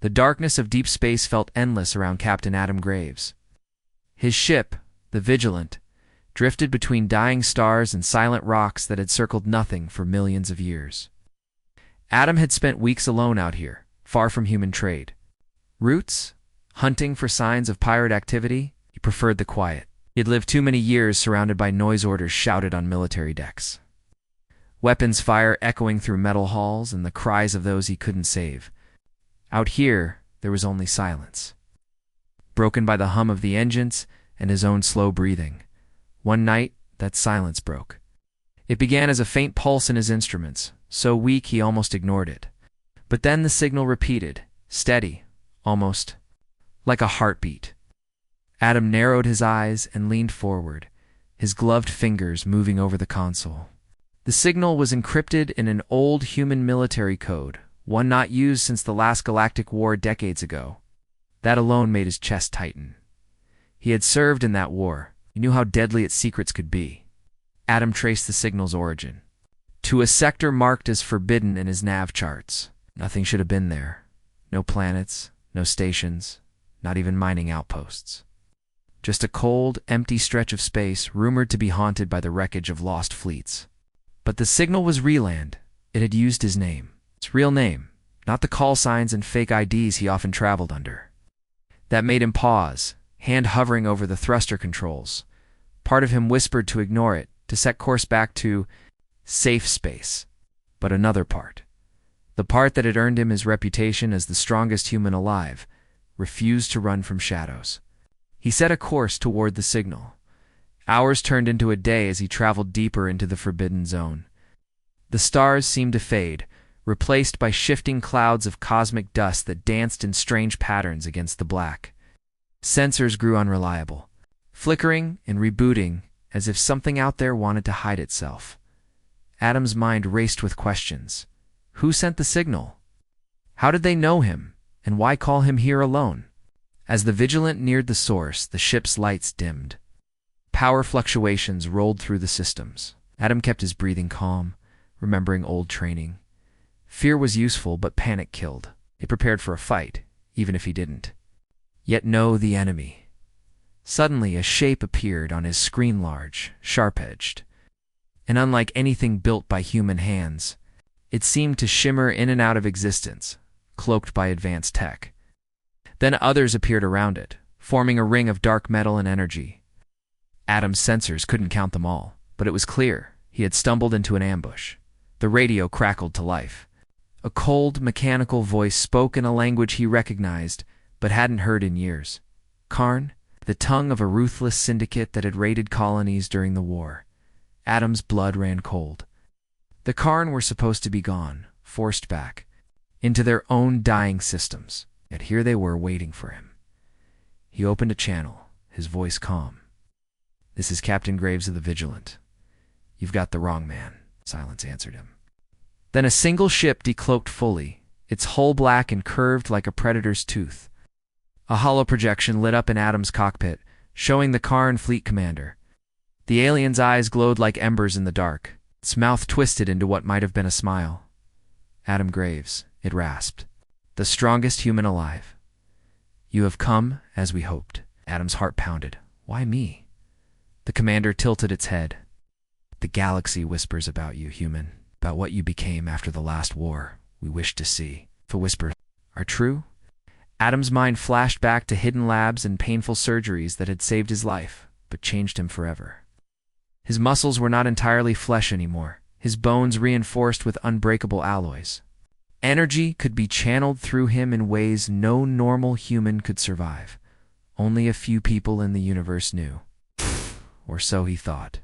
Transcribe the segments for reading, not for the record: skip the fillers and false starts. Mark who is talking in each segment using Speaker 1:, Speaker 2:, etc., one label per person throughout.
Speaker 1: The darkness of deep space felt endless around Captain Adam Graves. His ship, the Vigilant, drifted between dying stars and silent rocks that had circled nothing for millions of years. Adam had spent weeks alone out here, far from human trade. Roots? Hunting for signs of pirate activity? He preferred the quiet. He had lived too many years surrounded by noise orders shouted on military decks. Weapons fire echoing through metal halls and the cries of those he couldn't save. Out here, there was only silence, broken by the hum of the engines and his own slow breathing. One night, that silence broke. It began as a faint pulse in his instruments, so weak he almost ignored it. But then the signal repeated, steady, almost like a heartbeat. Adam narrowed his eyes and leaned forward, his gloved fingers moving over the console. The signal was encrypted in an old human military code, one not used since the last galactic war decades ago. That alone made his chest tighten. He had served in that war. He knew how deadly its secrets could be. Adam traced the signal's origin to a sector marked as forbidden in his nav charts. Nothing should have been there. No planets, no stations, not even mining outposts. Just a cold, empty stretch of space rumored to be haunted by the wreckage of lost fleets. But the signal was Reland. It had used his name. His real name, not the call signs and fake IDs he often traveled under. That made him pause, hand hovering over the thruster controls. Part of him whispered to ignore it, to set course back to safe space. But another part, the part that had earned him his reputation as the strongest human alive, refused to run from shadows. He set a course toward the signal. Hours turned into a day as he traveled deeper into the forbidden zone. The stars seemed to fade, replaced by shifting clouds of cosmic dust that danced in strange patterns against the black. Sensors grew unreliable, flickering and rebooting as if something out there wanted to hide itself. Adam's mind raced with questions. Who sent the signal? How did they know him, and why call him here alone? As the Vigilant neared the source, the ship's lights dimmed. Power fluctuations rolled through the systems. Adam kept his breathing calm, remembering old training. Fear was useful, but panic killed. It prepared for a fight, even if he didn't. Yet know the enemy. Suddenly, a shape appeared on his screen, large, sharp-edged. And unlike anything built by human hands, it seemed to shimmer in and out of existence, cloaked by advanced tech. Then others appeared around it, forming a ring of dark metal and energy. Adam's sensors couldn't count them all, but it was clear he had stumbled into an ambush. The radio crackled to life. A cold, mechanical voice spoke in a language he recognized, but hadn't heard in years. Karn, the tongue of a ruthless syndicate that had raided colonies during the war. Adam's blood ran cold. The Karn were supposed to be gone, forced back, into their own dying systems, yet here they were waiting for him. He opened a channel, his voice calm. "This is Captain Graves of the Vigilant. You've got the wrong man," silence answered him. Then a single ship decloaked fully, its hull black and curved like a predator's tooth. A hollow projection lit up in Adam's cockpit, showing the Karn fleet commander. The alien's eyes glowed like embers in the dark, its mouth twisted into what might have been a smile. "Adam Graves," it rasped, "the strongest human alive. You have come as we hoped." Adam's heart pounded. Why me? The commander tilted its head. "The galaxy whispers about you, human, about what you became after the last war. We wish to see if the whispers are true." Adam's mind flashed back to hidden labs and painful surgeries that had saved his life, but changed him forever. His muscles were not entirely flesh anymore, his bones reinforced with unbreakable alloys. Energy could be channeled through him in ways no normal human could survive. Only a few people in the universe knew. Or so he thought.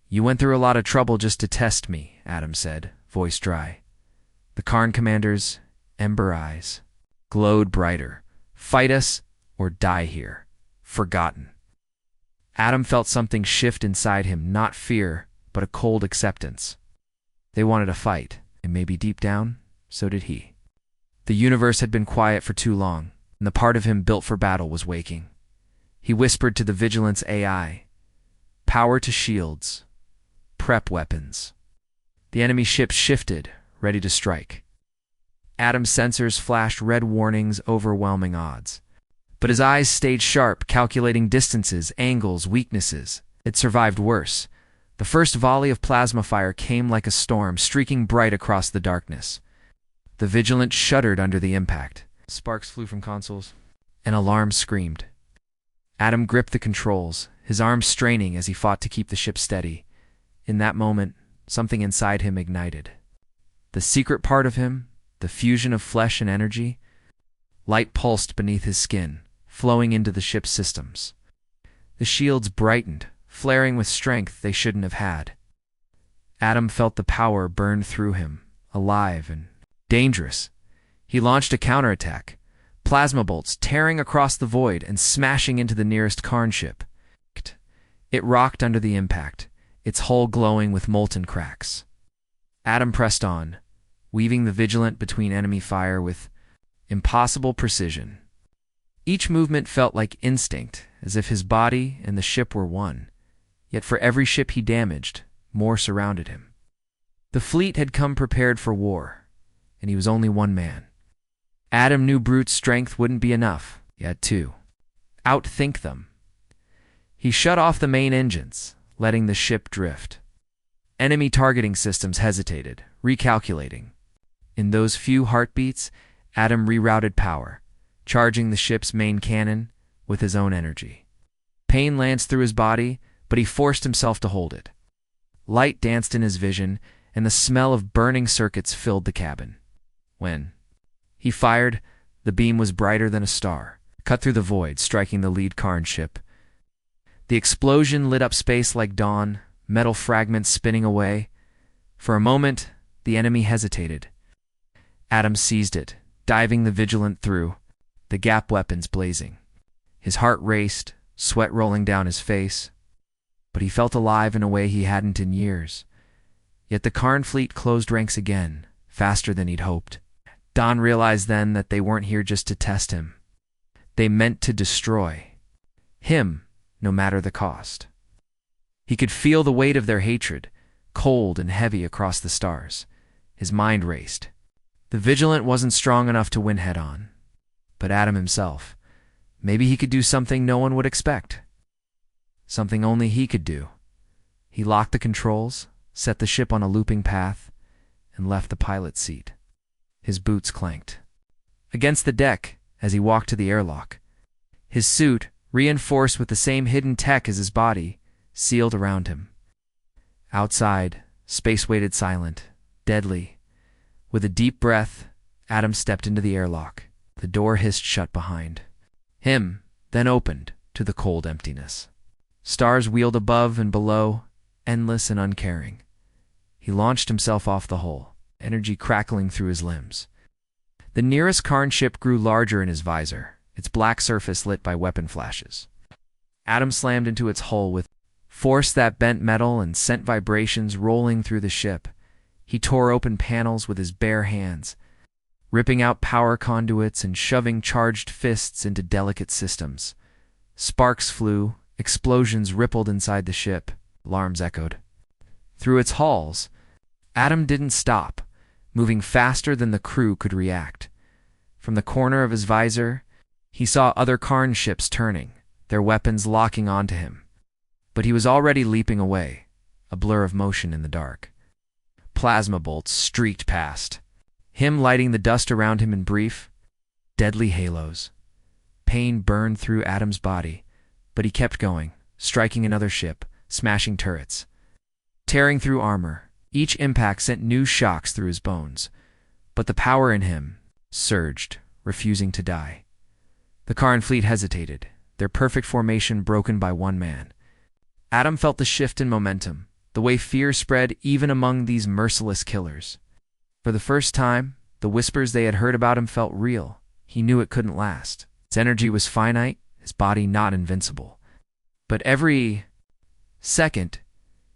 Speaker 1: "You went through a lot of trouble just to test me," Adam said, voice dry. The Karn commander's ember eyes glowed brighter. "Fight us or die here. Forgotten." Adam felt something shift inside him, not fear, but a cold acceptance. They wanted a fight, and maybe deep down, so did he. The universe had been quiet for too long, and the part of him built for battle was waking. He whispered to the Vigilance AI, "Power to shields. Prep weapons." The enemy ship shifted, ready to strike. Adam's sensors flashed red warnings, overwhelming odds. But his eyes stayed sharp, calculating distances, angles, weaknesses. It survived worse. The first volley of plasma fire came like a storm, streaking bright across the darkness. The Vigilant shuddered under the impact. Sparks flew from consoles. An alarm screamed. Adam gripped the controls, his arms straining as he fought to keep the ship steady. In that moment, something inside him ignited. The secret part of him, the fusion of flesh and energy, light pulsed beneath his skin, flowing into the ship's systems. The shields brightened, flaring with strength they shouldn't have had. Adam felt the power burn through him, alive and dangerous. He launched a counterattack, plasma bolts tearing across the void and smashing into the nearest Karn ship. It rocked under the impact, its hull glowing with molten cracks. Adam pressed on, weaving the Vigilant between enemy fire with impossible precision. Each movement felt like instinct, as if his body and the ship were one. Yet for every ship he damaged, more surrounded him. The fleet had come prepared for war, and he was only one man. Adam knew brute strength wouldn't be enough. He had to outthink them. He shut off the main engines, letting the ship drift. Enemy targeting systems hesitated, recalculating. In those few heartbeats, Adam rerouted power, charging the ship's main cannon with his own energy. Pain lanced through his body, but he forced himself to hold it. Light danced in his vision, and the smell of burning circuits filled the cabin. When he fired, the beam was brighter than a star, cut through the void, striking the lead Karn ship. The explosion lit up space like dawn, metal fragments spinning away. For a moment, the enemy hesitated. Adam seized it, diving the Vigilant through, the gap weapons blazing. His heart raced, sweat rolling down his face. But he felt alive in a way he hadn't in years. Yet the Karn fleet closed ranks again, faster than he'd hoped. Don realized then that they weren't here just to test him. They meant to destroy him, no matter the cost. He could feel the weight of their hatred, cold and heavy across the stars. His mind raced. The Vigilant wasn't strong enough to win head-on. But Adam himself, maybe he could do something no one would expect. Something only he could do. He locked the controls, set the ship on a looping path, and left the pilot's seat. His boots clanked against the deck as he walked to the airlock. His suit, reinforced with the same hidden tech as his body, sealed around him. Outside, space waited silent, deadly. With a deep breath, Adam stepped into the airlock. The door hissed shut behind him, then opened to the cold emptiness. Stars wheeled above and below, endless and uncaring. He launched himself off the hull, energy crackling through his limbs. The nearest Karn ship grew larger in his visor, its black surface lit by weapon flashes. Adam slammed into its hull with force that bent metal and sent vibrations rolling through the ship. He tore open panels with his bare hands, ripping out power conduits and shoving charged fists into delicate systems. Sparks flew, explosions rippled inside the ship, alarms echoed. Through its halls, Adam didn't stop, moving faster than the crew could react. From the corner of his visor, he saw other Karn ships turning, their weapons locking onto him. But he was already leaping away, a blur of motion in the dark. Plasma bolts streaked past, him lighting the dust around him in brief, deadly halos. Pain burned through Adam's body, but he kept going, striking another ship, smashing turrets, tearing through armor. Each impact sent new shocks through his bones, but the power in him surged, refusing to die. The Karn fleet hesitated, their perfect formation broken by one man. Adam felt the shift in momentum, the way fear spread even among these merciless killers. For the first time, the whispers they had heard about him felt real. He knew it couldn't last. Its energy was finite, his body not invincible. But every second,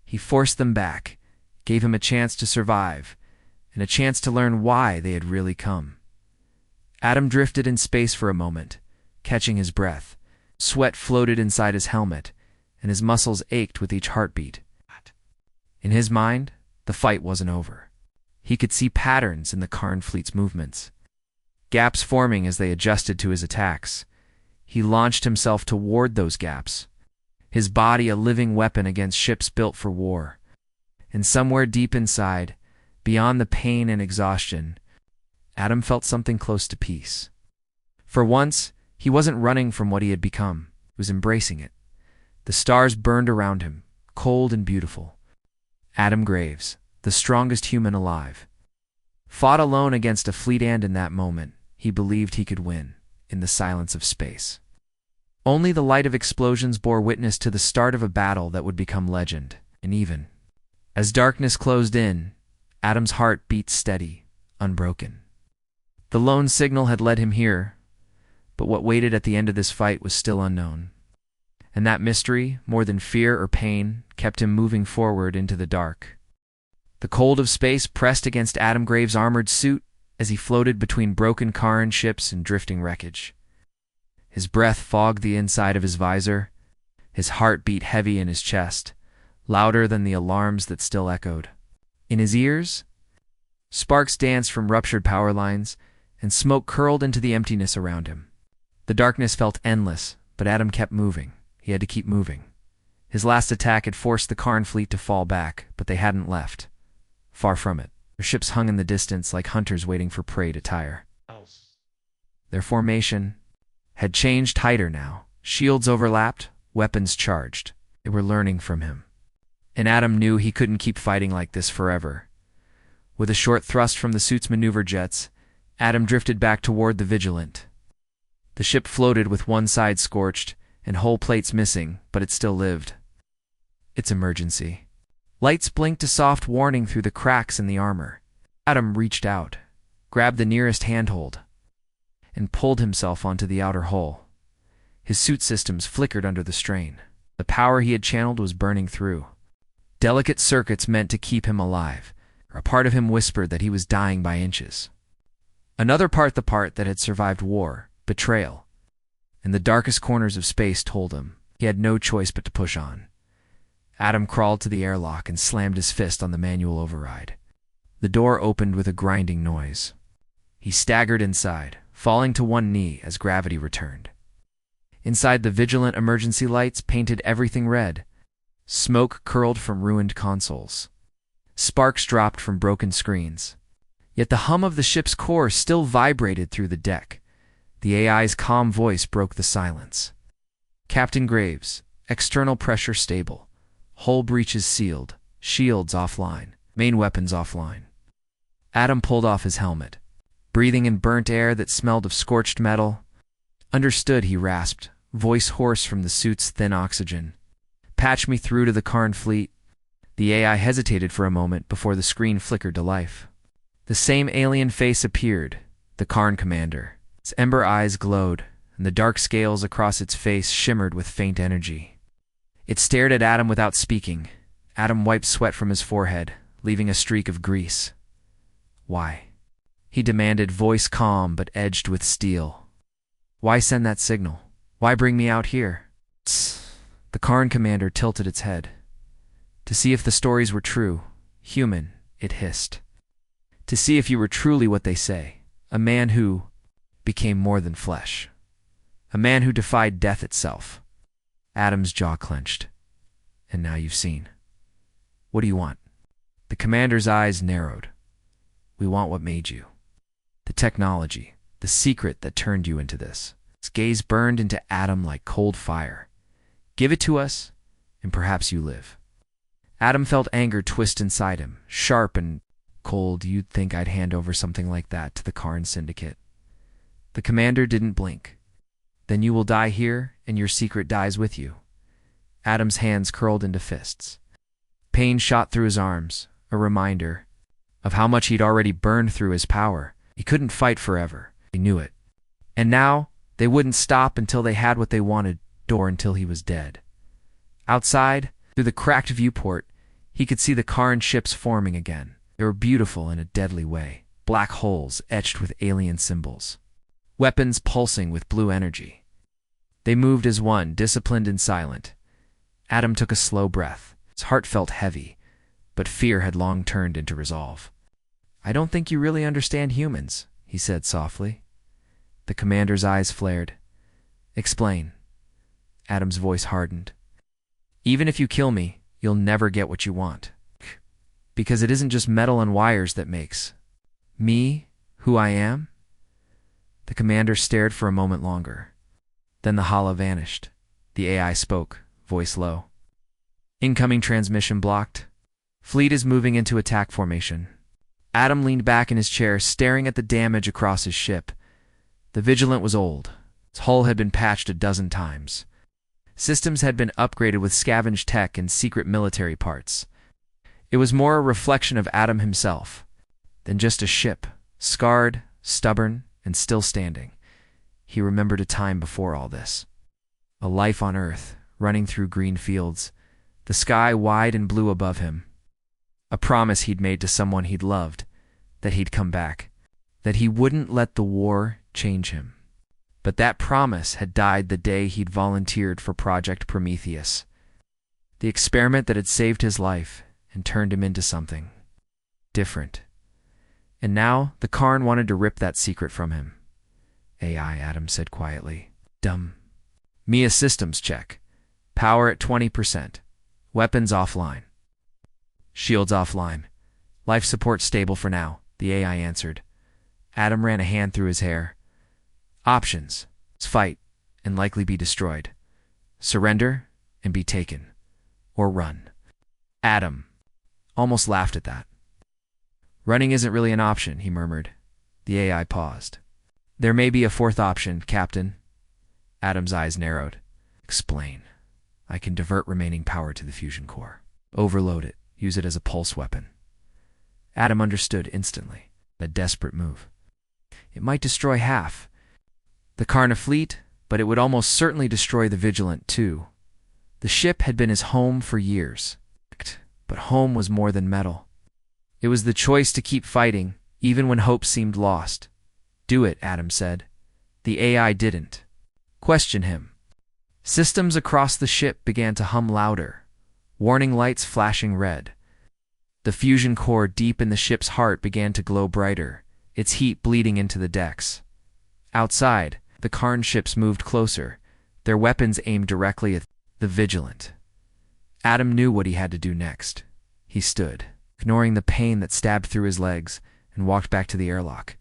Speaker 1: he forced them back, gave him a chance to survive, and a chance to learn why they had really come. Adam drifted in space for a moment, catching his breath. Sweat floated inside his helmet, and his muscles ached with each heartbeat. In his mind, the fight wasn't over. He could see patterns in the Karn fleet's movements, gaps forming as they adjusted to his attacks. He launched himself toward those gaps, his body a living weapon against ships built for war. And somewhere deep inside, beyond the pain and exhaustion, Adam felt something close to peace. For once, he wasn't running from what he had become. He was embracing it. The stars burned around him, cold and beautiful. Adam Graves, the strongest human alive, fought alone against a fleet, and in that moment, he believed he could win, in the silence of space. Only the light of explosions bore witness to the start of a battle that would become legend, and even as darkness closed in, Adam's heart beat steady, unbroken. The lone signal had led him here, but what waited at the end of this fight was still unknown. And that mystery, more than fear or pain, kept him moving forward into the dark. The cold of space pressed against Adam Graves' armored suit as he floated between broken Karan ships and drifting wreckage. His breath fogged the inside of his visor. His heart beat heavy in his chest, louder than the alarms that still echoed. In his ears, sparks danced from ruptured power lines, and smoke curled into the emptiness around him. The darkness felt endless, but Adam kept moving. He had to keep moving. His last attack had forced the Karn fleet to fall back, but they hadn't left. Far from it. Their ships hung in the distance like hunters waiting for prey to tire. Their formation had changed tighter now. Shields overlapped, weapons charged. They were learning from him. And Adam knew he couldn't keep fighting like this forever. With a short thrust from the suit's maneuver jets, Adam drifted back toward the Vigilant. The ship floated with one side scorched and hull plates missing, but it still lived. It's emergency. Lights blinked a soft warning through the cracks in the armor. Adam reached out, grabbed the nearest handhold, and pulled himself onto the outer hull. His suit systems flickered under the strain. The power he had channeled was burning through. Delicate circuits meant to keep him alive. A part of him whispered that he was dying by inches. Another part, the part that had survived war, betrayal, and the darkest corners of space, told him he had no choice but to push on. Adam crawled to the airlock and slammed his fist on the manual override. The door opened with a grinding noise. He staggered inside, falling to one knee as gravity returned. Inside, the Vigilant emergency lights painted everything red. Smoke curled from ruined consoles. Sparks dropped from broken screens. Yet the hum of the ship's core still vibrated through the deck. The AI's calm voice broke the silence. Captain Graves, external pressure stable. Hull breaches sealed. Shields offline. Main weapons offline. Adam pulled off his helmet, breathing in burnt air that smelled of scorched metal. Understood, he rasped, voice hoarse from the suit's thin oxygen. Patch me through to the Karn fleet. The AI hesitated for a moment before the screen flickered to life. The same alien face appeared, the Karn commander. Its ember eyes glowed, and the dark scales across its face shimmered with faint energy. It stared at Adam without speaking. Adam wiped sweat from his forehead, leaving a streak of grease. Why? He demanded, voice calm but edged with steel. Why send that signal? Why bring me out here? Tss. The Karn commander tilted its head. To see if the stories were true, human, it hissed. To see if you were truly what they say, a man who became more than flesh. A man who defied death itself. Adam's jaw clenched. And now you've seen. What do you want? The commander's eyes narrowed. We want what made you. The technology, the secret that turned you into this. His gaze burned into Adam like cold fire. Give it to us, and perhaps you live. Adam felt anger twist inside him, sharp and cold. You'd think I'd hand over something like that to the Karn Syndicate. The commander didn't blink. Then you will die here, and your secret dies with you. Adam's hands curled into fists. Pain shot through his arms, a reminder of how much he'd already burned through his power. He couldn't fight forever. He knew it. And now, they wouldn't stop until they had what they wanted, or until he was dead. Outside, through the cracked viewport, he could see the Karn ships forming again. They were beautiful in a deadly way. Black holes etched with alien symbols. Weapons pulsing with blue energy. They moved as one, disciplined and silent. Adam took a slow breath. His heart felt heavy, but fear had long turned into resolve. I don't think you really understand humans, he said softly. The commander's eyes flared. Explain. Adam's voice hardened. Even if you kill me, you'll never get what you want. Because it isn't just metal and wires that makes me who I am? The commander stared for a moment longer. Then the hala vanished. The AI spoke, voice low. Incoming transmission blocked. Fleet is moving into attack formation. Adam leaned back in his chair, staring at the damage across his ship. The Vigilant was old. Its hull had been patched a dozen times. Systems had been upgraded with scavenged tech and secret military parts. It was more a reflection of Adam himself than just a ship, scarred, stubborn, and still standing. He remembered a time before all this. A life on Earth, running through green fields, the sky wide and blue above him. A promise he'd made to someone he'd loved, that he'd come back, that he wouldn't let the war change him. But that promise had died the day he'd volunteered for Project Prometheus, the experiment that had saved his life and turned him into something different. And now the Karn wanted to rip that secret from him. AI, Adam said quietly. Dumb. Mia systems check. Power at 20%. Weapons offline. Shields offline. Life support stable for now, the AI answered. Adam ran a hand through his hair. Options. Fight and likely be destroyed. Surrender and be taken. Or run. Adam almost laughed at that. Running isn't really an option, he murmured. The AI paused. There may be a fourth option, Captain. Adam's eyes narrowed. Explain. I can divert remaining power to the fusion core. Overload it. Use it as a pulse weapon. Adam understood instantly. A desperate move. It might destroy half the Karna fleet, but it would almost certainly destroy the Vigilant too. The ship had been his home for years. But home was more than metal. It was the choice to keep fighting, even when hope seemed lost. Do it, Adam said. The AI didn't question him. Systems across the ship began to hum louder, warning lights flashing red. The fusion core deep in the ship's heart began to glow brighter, its heat bleeding into the decks. Outside, the Karn ships moved closer, their weapons aimed directly at the Vigilant. Adam knew what he had to do next. He stood, ignoring the pain that stabbed through his legs, and walked back to the airlock.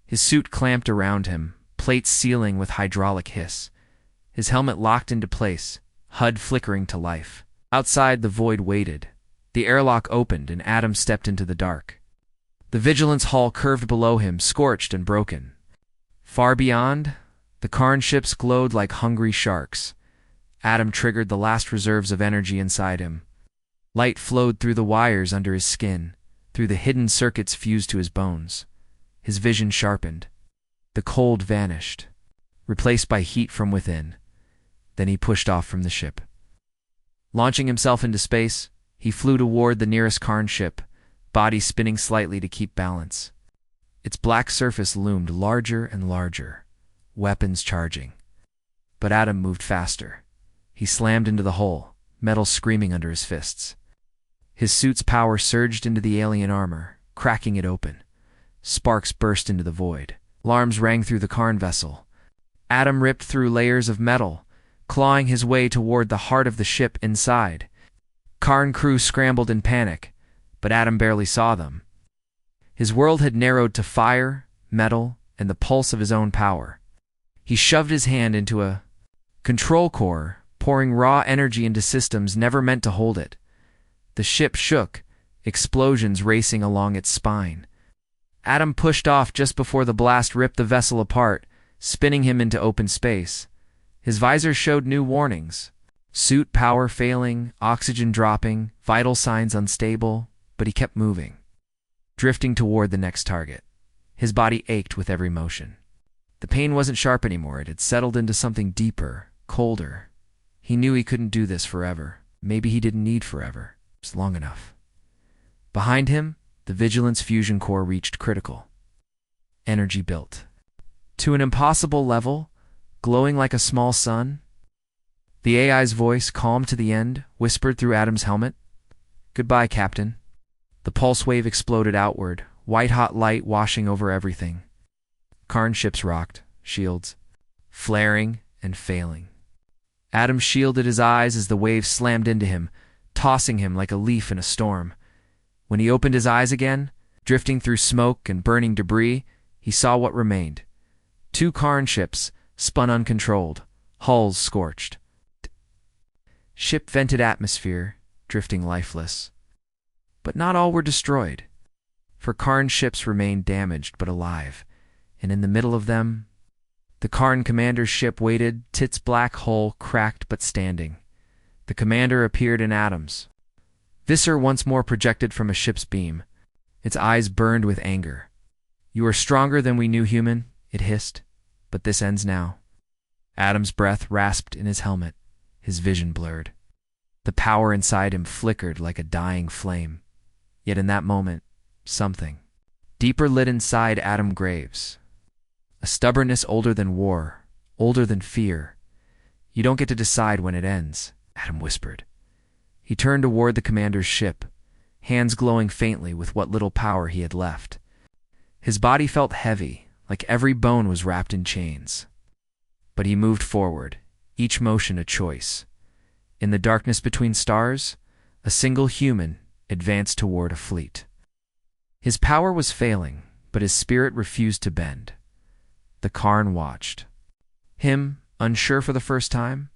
Speaker 1: His suit clamped around him, plates sealing with hydraulic hiss. His helmet locked into place, HUD flickering to life. Outside, the void waited. The airlock opened, and Adam stepped into the dark. The Vigilant's hull curved below him, scorched and broken. Far beyond, the Karn ships glowed like hungry sharks. Adam triggered the last reserves of energy inside him. Light flowed through the wires under his skin, through the hidden circuits fused to his bones. His vision sharpened. The cold vanished, replaced by heat from within. Then he pushed off from the ship. Launching himself into space, he flew toward the nearest Karn ship, body spinning slightly to keep balance. Its black surface loomed larger and larger, weapons charging. But Adam moved faster. He slammed into the hull, metal screaming under his fists. His suit's power surged into the alien armor, cracking it open. Sparks burst into the void. Alarms rang through the Karn vessel. Adam ripped through layers of metal, clawing his way toward the heart of the ship inside. Karn crew scrambled in panic, but Adam barely saw them. His world had narrowed to fire, metal, and the pulse of his own power. He shoved his hand into a control core, pouring raw energy into systems never meant to hold it. The ship shook, explosions racing along its spine. Adam pushed off just before the blast ripped the vessel apart, spinning him into open space. His visor showed new warnings. Suit power failing, oxygen dropping, vital signs unstable, but he kept moving, drifting toward the next target. His body ached with every motion. The pain wasn't sharp anymore. It had settled into something deeper, colder. He knew he couldn't do this forever. Maybe he didn't need forever. Just long enough. Behind him, the Vigilance fusion core reached critical. Energy built to an impossible level, glowing like a small sun. The AI's voice, calm to the end, whispered through Adam's helmet. Goodbye, Captain. The pulse wave exploded outward, white-hot light washing over everything. Karn ships rocked, shields, flaring and failing. Adam shielded his eyes as the waves slammed into him, tossing him like a leaf in a storm. When he opened his eyes again, drifting through smoke and burning debris, he saw what remained. 2 Karn ships, spun uncontrolled, hulls scorched. Ship vented atmosphere, drifting lifeless. But not all were destroyed, for Karn ships remained damaged but alive, and in the middle of them, the Karn commander's ship waited, its black hull cracked but standing. The commander appeared in atoms. Visser once more projected from a ship's beam. Its eyes burned with anger. "You are stronger than we knew, human," it hissed, "but this ends now." Adam's breath rasped in his helmet, his vision blurred. The power inside him flickered like a dying flame. Yet in that moment, something deeper lit inside Adam Graves. A stubbornness older than war, older than fear. "You don't get to decide when it ends," Adam whispered. He turned toward the commander's ship, hands glowing faintly with what little power he had left. His body felt heavy, like every bone was wrapped in chains. But he moved forward, each motion a choice. In the darkness between stars, a single human advanced toward a fleet. His power was failing, but his spirit refused to bend. The Karn watched. Him, unsure for the first time.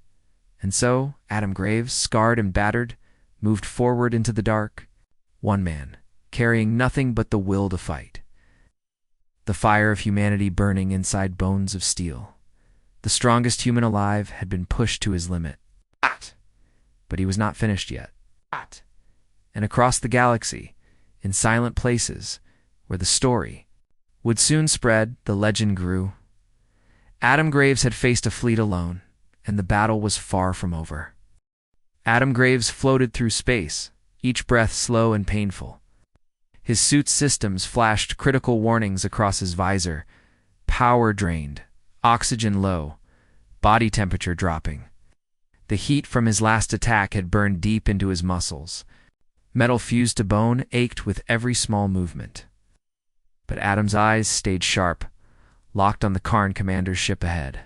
Speaker 1: And so, Adam Graves, scarred and battered, moved forward into the dark. One man, carrying nothing but the will to fight. The fire of humanity burning inside bones of steel. The strongest human alive had been pushed to his limit. But he was not finished yet. And across the galaxy, in silent places, where the story would soon spread, the legend grew. Adam Graves had faced a fleet alone, and the battle was far from over. Adam Graves floated through space, each breath slow and painful. His suit's systems flashed critical warnings across his visor. Power drained, oxygen low, body temperature dropping. The heat from his last attack had burned deep into his muscles. Metal fused to bone ached with every small movement. But Adam's eyes stayed sharp, locked on the Karn commander's ship ahead.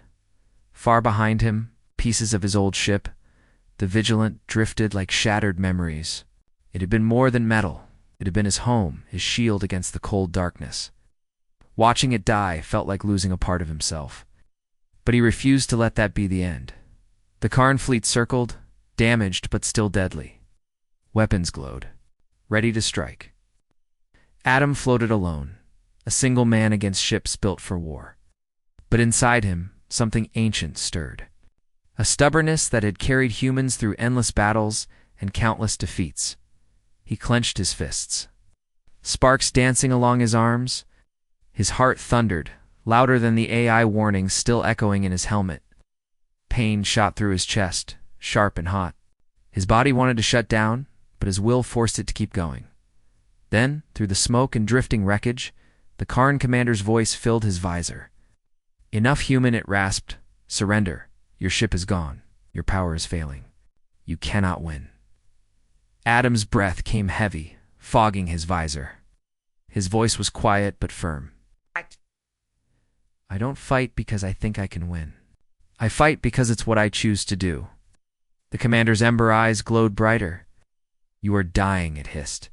Speaker 1: Far behind him, pieces of his old ship, the Vigilant, drifted like shattered memories. It had been more than metal. It had been his home, his shield against the cold darkness. Watching it die felt like losing a part of himself. But he refused to let that be the end. The Karn fleet circled, damaged but still deadly. Weapons glowed, ready to strike. Adam floated alone, a single man against ships built for war. But inside him, something ancient stirred. A stubbornness that had carried humans through endless battles and countless defeats. He clenched his fists. Sparks dancing along his arms. His heart thundered, louder than the AI warnings still echoing in his helmet. Pain shot through his chest, sharp and hot. His body wanted to shut down, but his will forced it to keep going. Then, through the smoke and drifting wreckage, the Karn commander's voice filled his visor. "Enough, human," it rasped. "Surrender. Your ship is gone. Your power is failing. You cannot win." Adam's breath came heavy, fogging his visor. His voice was quiet but firm. "I don't fight because I think I can win. I fight because it's what I choose to do." The commander's ember eyes glowed brighter. "You are dying," it hissed.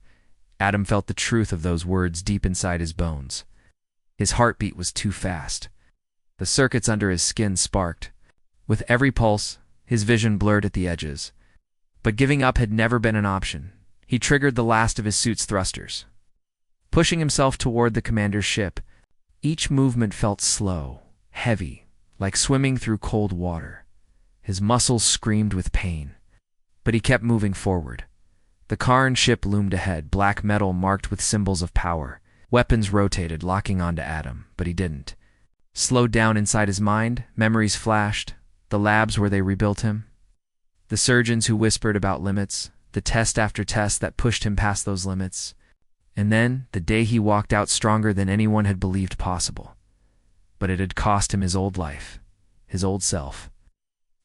Speaker 1: Adam felt the truth of those words deep inside his bones. His heartbeat was too fast. The circuits under his skin sparked. With every pulse, his vision blurred at the edges. But giving up had never been an option. He triggered the last of his suit's thrusters. Pushing himself toward the commander's ship, each movement felt slow, heavy, like swimming through cold water. His muscles screamed with pain. But he kept moving forward. The Karn ship loomed ahead, black metal marked with symbols of power. Weapons rotated, locking onto Adam, but he didn't. Slowed down inside his mind, memories flashed. The labs where they rebuilt him. The surgeons who whispered about limits. The test after test that pushed him past those limits. And then, the day he walked out stronger than anyone had believed possible. But it had cost him his old life, his old self.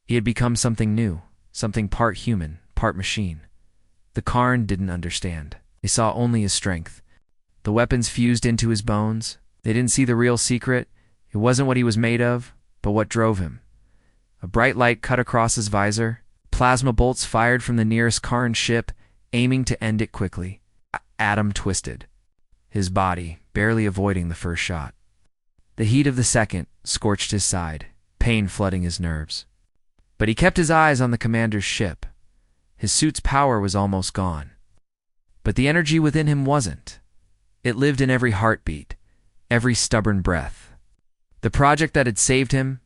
Speaker 1: He had become something new, something part human, part machine. The Karn didn't understand. They saw only his strength. The weapons fused into his bones. They didn't see the real secret. It wasn't what he was made of, but what drove him. A bright light cut across his visor. Plasma bolts fired from the nearest Karn ship, aiming to end it quickly. Adam twisted, his body barely avoiding the first shot. The heat of the second scorched his side, pain flooding his nerves. But he kept his eyes on the commander's ship. His suit's power was almost gone. But the energy within him wasn't. It lived in every heartbeat, every stubborn breath. The project that had saved him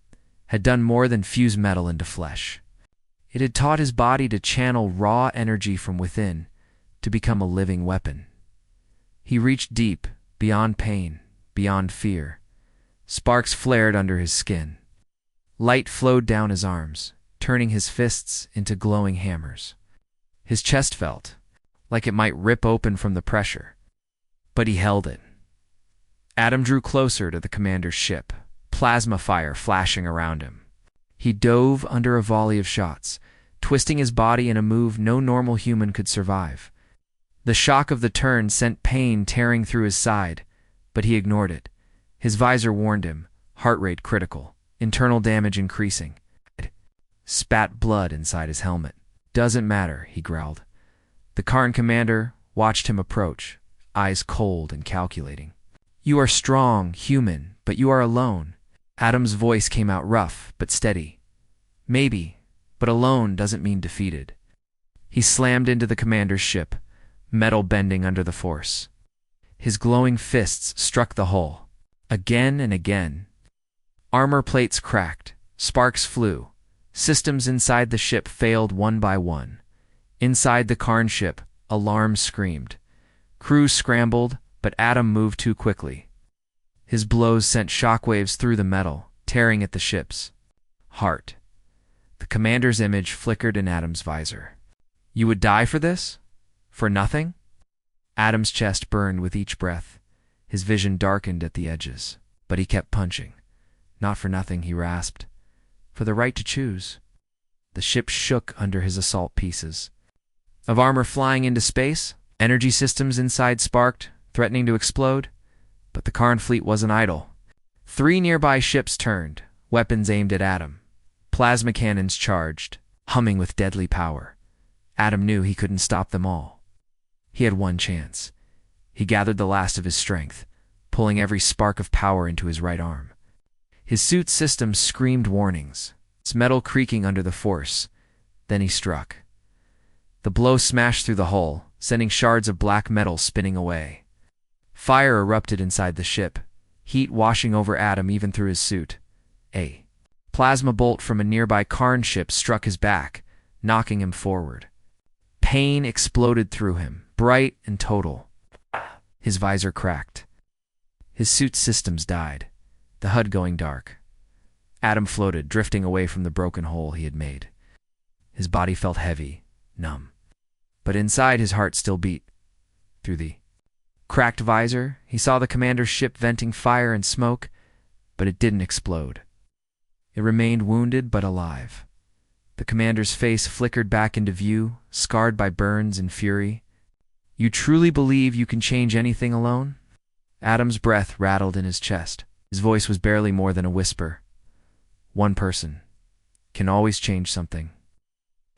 Speaker 1: had done more than fuse metal into flesh. It had taught his body to channel raw energy from within to become a living weapon. He reached deep, beyond pain, beyond fear. Sparks flared under his skin. Light flowed down his arms, turning his fists into glowing hammers. His chest felt like it might rip open from the pressure, but he held it. Adam drew closer to the commander's ship, plasma fire flashing around him. He dove under a volley of shots, twisting his body in a move no normal human could survive. The shock of the turn sent pain tearing through his side, but he ignored it. His visor warned him, heart rate critical, internal damage increasing. Spat blood inside his helmet. Doesn't matter, he growled. The Karn commander watched him approach, eyes cold and calculating. You are strong, human, but you are alone. Adam's voice came out rough, but steady. Maybe, but alone doesn't mean defeated. He slammed into the commander's ship, metal bending under the force. His glowing fists struck the hull, again and again. Armor plates cracked, sparks flew. Systems inside the ship failed one by one. Inside the Karn ship, alarms screamed. Crews scrambled, but Adam moved too quickly. His blows sent shockwaves through the metal, tearing at the ship's heart. The commander's image flickered in Adam's visor. You would die for this? For nothing? Adam's chest burned with each breath. His vision darkened at the edges, but he kept punching. Not for nothing, he rasped. For the right to choose. The ship shook under his assault pieces. Of armor flying into space, energy systems inside sparked, threatening to explode. But the Karn fleet wasn't idle. 3 nearby ships turned, weapons aimed at Adam. Plasma cannons charged, humming with deadly power. Adam knew he couldn't stop them all. He had one chance. He gathered the last of his strength, pulling every spark of power into his right arm. His suit's system screamed warnings, its metal creaking under the force. Then he struck. The blow smashed through the hull, sending shards of black metal spinning away. Fire erupted inside the ship, heat washing over Adam even through his suit. A plasma bolt from a nearby Karn ship struck his back, knocking him forward. Pain exploded through him, bright and total. His visor cracked. His suit's systems died, the HUD going dark. Adam floated, drifting away from the broken hole he had made. His body felt heavy, numb. But inside his heart still beat. Through the cracked visor, he saw the commander's ship venting fire and smoke, but it didn't explode. It remained wounded but alive. The commander's face flickered back into view, scarred by burns and fury. You truly believe you can change anything alone? Adam's breath rattled in his chest. His voice was barely more than a whisper. One person can always change something.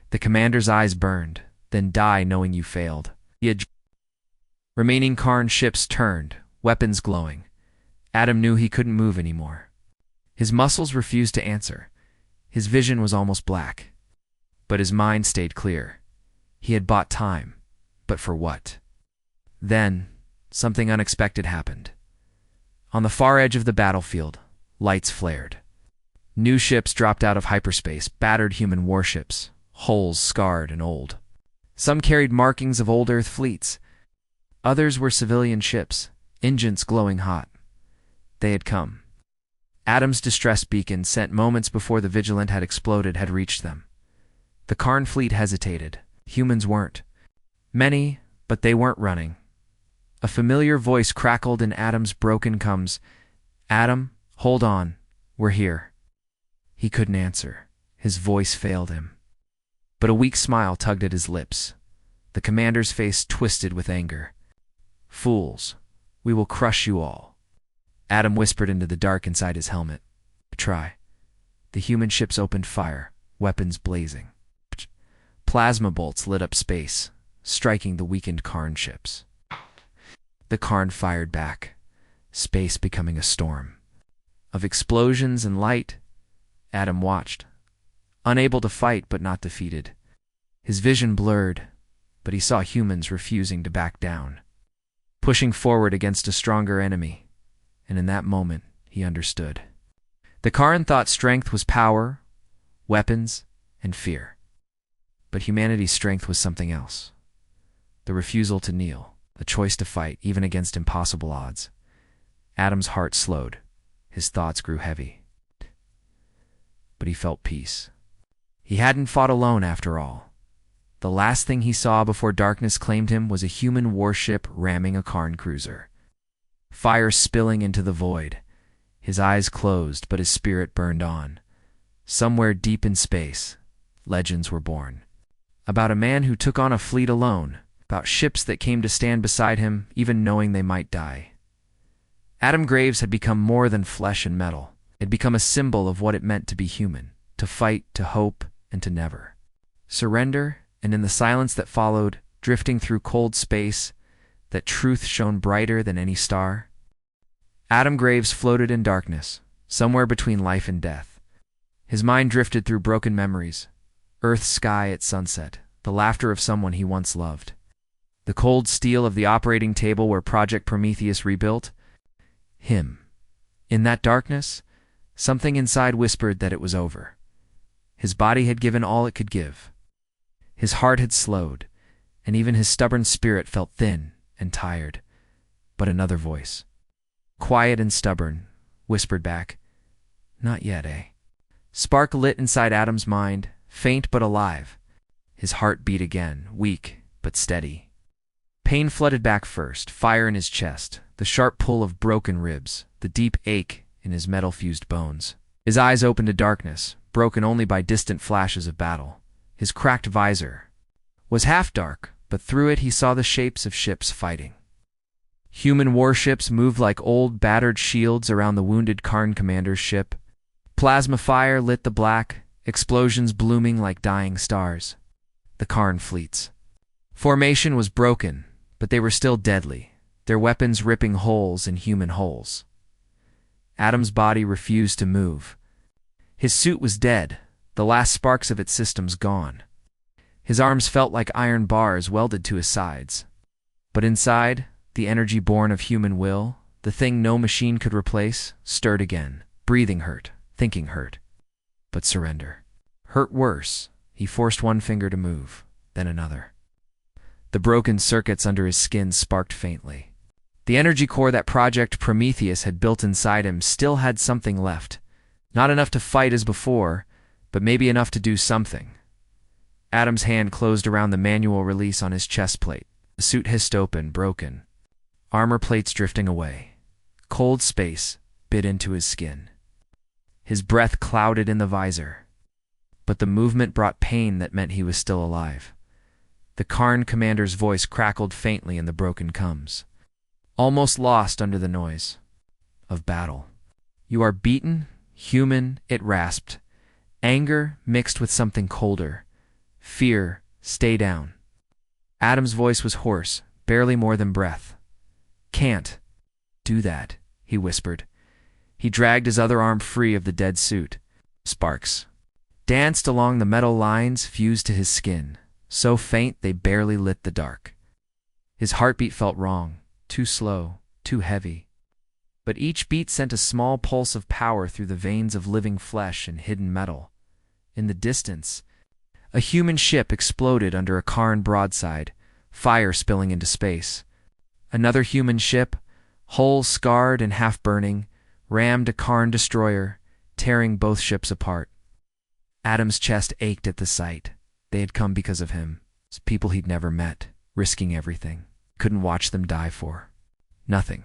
Speaker 1: The commander's eyes burned, then die knowing you failed. Remaining Karn ships turned, weapons glowing. Adam knew he couldn't move anymore. His muscles refused to answer. His vision was almost black. But his mind stayed clear. He had bought time. But for what? Then, something unexpected happened. On the far edge of the battlefield, lights flared. New ships dropped out of hyperspace, battered human warships, hulls scarred and old. Some carried markings of old Earth fleets. Others were civilian ships, engines glowing hot. They had come. Adam's distress beacon, sent moments before the Vigilant had exploded, had reached them. The Karn fleet hesitated. Humans weren't. Many, but they weren't running. A familiar voice crackled in Adam's broken cums. Adam, hold on. We're here. He couldn't answer. His voice failed him. But a weak smile tugged at his lips. The commander's face twisted with anger. Fools, we will crush you all. Adam whispered into the dark inside his helmet. Try. The human ships opened fire, weapons blazing. Plasma bolts lit up space, striking the weakened Karn ships. The Karn fired back, space becoming a storm. Of explosions and light, Adam watched, unable to fight but not defeated. His vision blurred, but he saw humans refusing to back down, pushing forward against a stronger enemy, and in that moment he understood. The Karn thought strength was power, weapons, and fear. But humanity's strength was something else. The refusal to kneel, the choice to fight even against impossible odds. Adam's heart slowed. His thoughts grew heavy. But he felt peace. He hadn't fought alone after all. The last thing he saw before darkness claimed him was a human warship ramming a Karn cruiser. Fire spilling into the void. His eyes closed, but his spirit burned on. Somewhere deep in space, legends were born. About a man who took on a fleet alone, about ships that came to stand beside him, even knowing they might die. Adam Graves had become more than flesh and metal. It had become a symbol of what it meant to be human, to fight, to hope, and to never surrender. And in the silence that followed, drifting through cold space, that truth shone brighter than any star. Adam Graves floated in darkness, somewhere between life and death. His mind drifted through broken memories, Earth's sky at sunset, the laughter of someone he once loved, the cold steel of the operating table where Project Prometheus rebuilt. Him. In that darkness, something inside whispered that it was over. His body had given all it could give. His heart had slowed, and even his stubborn spirit felt thin and tired. But another voice, quiet and stubborn, whispered back, "Not yet, eh?" Spark lit inside Adam's mind, faint but alive. His heart beat again, weak but steady. Pain flooded back first, fire in his chest, the sharp pull of broken ribs, the deep ache in his metal-fused bones. His eyes opened to darkness, broken only by distant flashes of battle. His cracked visor was half dark, but through it he saw the shapes of ships fighting. Human warships moved like old, battered shields around the wounded Karn commander's ship. Plasma fire lit the black, explosions blooming like dying stars. The Karn fleets. Formation was broken, but they were still deadly, their weapons ripping holes in human hulls. Adam's body refused to move. His suit was dead, the last sparks of its systems gone. His arms felt like iron bars welded to his sides. But inside, the energy born of human will, the thing no machine could replace, stirred again. Breathing hurt, thinking hurt. But surrender hurt worse. He forced one finger to move, then another. The broken circuits under his skin sparked faintly. The energy core that Project Prometheus had built inside him still had something left. Not enough to fight as before, but maybe enough to do something. Adam's hand closed around the manual release on his chest plate. The suit hissed open, broken. Armor plates drifting away. Cold space bit into his skin. His breath clouded in the visor. But the movement brought pain that meant he was still alive. The Karn commander's voice crackled faintly in the broken coms, almost lost under the noise of battle. "You are beaten, human," it rasped. Anger mixed with something colder. Fear, stay down. Adam's voice was hoarse, barely more than breath. "Can't do that," he whispered. He dragged his other arm free of the dead suit. Sparks danced along the metal lines fused to his skin, so faint they barely lit the dark. His heartbeat felt wrong, too slow, too heavy. But each beat sent a small pulse of power through the veins of living flesh and hidden metal. In the distance, a human ship exploded under a Karn broadside, fire spilling into space. Another human ship, hull scarred and half-burning, rammed a Karn destroyer, tearing both ships apart. Adam's chest ached at the sight. They had come because of him, people he'd never met, risking everything. Couldn't watch them die for nothing.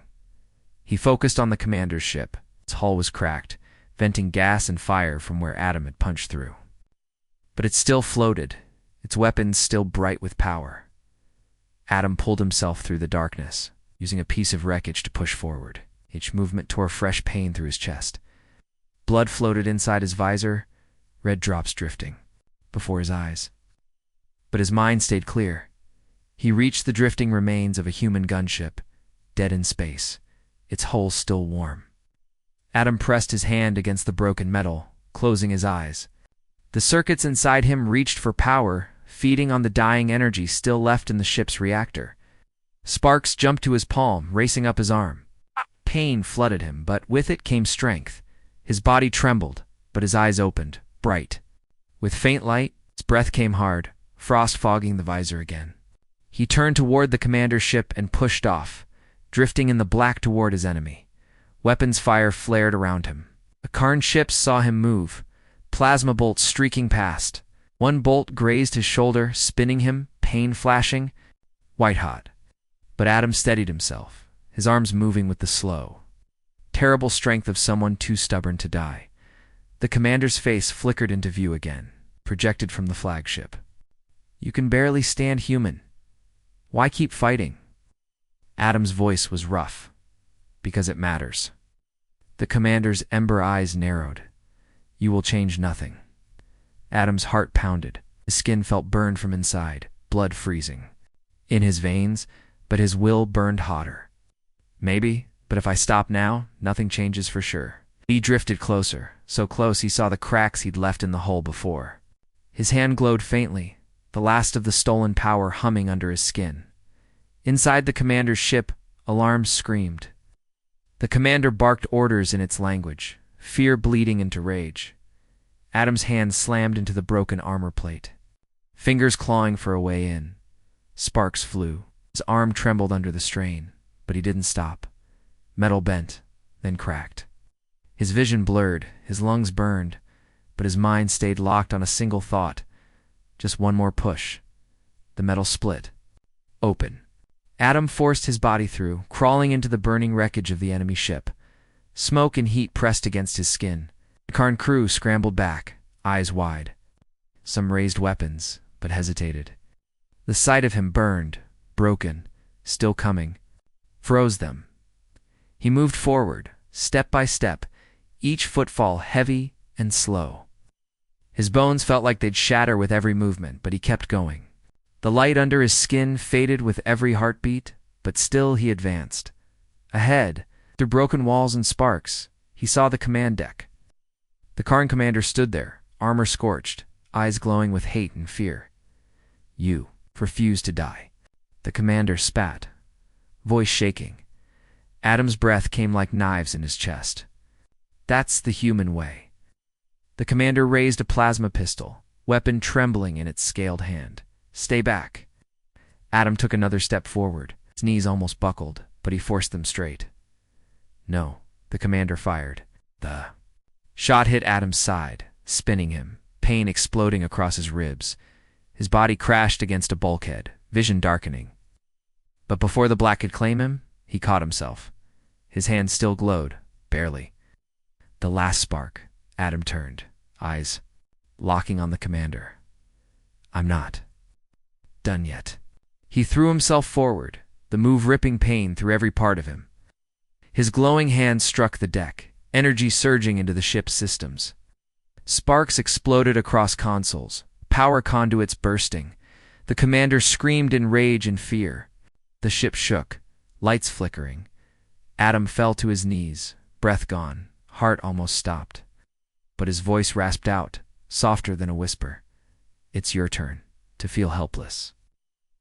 Speaker 1: He focused on the commander's ship. Its hull was cracked, venting gas and fire from where Adam had punched through. But it still floated, its weapons still bright with power. Adam pulled himself through the darkness, using a piece of wreckage to push forward. Each movement tore fresh pain through his chest. Blood floated inside his visor, red drops drifting before his eyes. But his mind stayed clear. He reached the drifting remains of a human gunship, dead in space, its hull still warm. Adam pressed his hand against the broken metal, closing his eyes. The circuits inside him reached for power, feeding on the dying energy still left in the ship's reactor. Sparks jumped to his palm, racing up his arm. Pain flooded him, but with it came strength. His body trembled, but his eyes opened, bright. With faint light, his breath came hard, frost fogging the visor again. He turned toward the commander's ship and pushed off, drifting in the black toward his enemy. Weapons fire flared around him. The Karn ships saw him move, plasma bolts streaking past. One bolt grazed his shoulder, spinning him, pain flashing, white-hot. But Adam steadied himself, his arms moving with the slow, terrible strength of someone too stubborn to die. The commander's face flickered into view again, projected from the flagship. "You can barely stand human. Why keep fighting?" Adam's voice was rough. "Because it matters." The commander's ember eyes narrowed. "You will change nothing." Adam's heart pounded. His skin felt burned from inside, blood freezing in his veins, but his will burned hotter. "Maybe, but if I stop now, nothing changes for sure." He drifted closer, so close he saw the cracks he'd left in the hull before. His hand glowed faintly, the last of the stolen power humming under his skin. Inside the commander's ship, alarms screamed. The commander barked orders in its language, fear bleeding into rage. Adam's hand slammed into the broken armor plate, fingers clawing for a way in. Sparks flew. His arm trembled under the strain, but he didn't stop. Metal bent, then cracked. His vision blurred, his lungs burned, but his mind stayed locked on a single thought. Just one more push. The metal split. Open. Adam forced his body through, crawling into the burning wreckage of the enemy ship. Smoke and heat pressed against his skin. The Karn crew scrambled back, eyes wide. Some raised weapons, but hesitated. The sight of him burned, broken, still coming, froze them. He moved forward, step by step, each footfall heavy and slow. His bones felt like they'd shatter with every movement, but he kept going. The light under his skin faded with every heartbeat, but still he advanced. Ahead, through broken walls and sparks, he saw the command deck. The Karn commander stood there, armor scorched, eyes glowing with hate and fear. "You refuse to die." The commander spat, voice shaking. Adam's breath came like knives in his chest. "That's the human way." The commander raised a plasma pistol, weapon trembling in its scaled hand. "Stay back." Adam took another step forward. His knees almost buckled, but he forced them straight. "No," the commander fired. The shot hit Adam's side, spinning him, pain exploding across his ribs. His body crashed against a bulkhead, vision darkening. But before the black could claim him, he caught himself. His hand still glowed, barely. The last spark. Adam turned, eyes locking on the commander. "I'm not done yet." He threw himself forward, the move ripping pain through every part of him. His glowing hand struck the deck, energy surging into the ship's systems. Sparks exploded across consoles, power conduits bursting. The commander screamed in rage and fear. The ship shook, lights flickering. Adam fell to his knees, breath gone, heart almost stopped. But his voice rasped out, softer than a whisper. "It's your turn to feel helpless."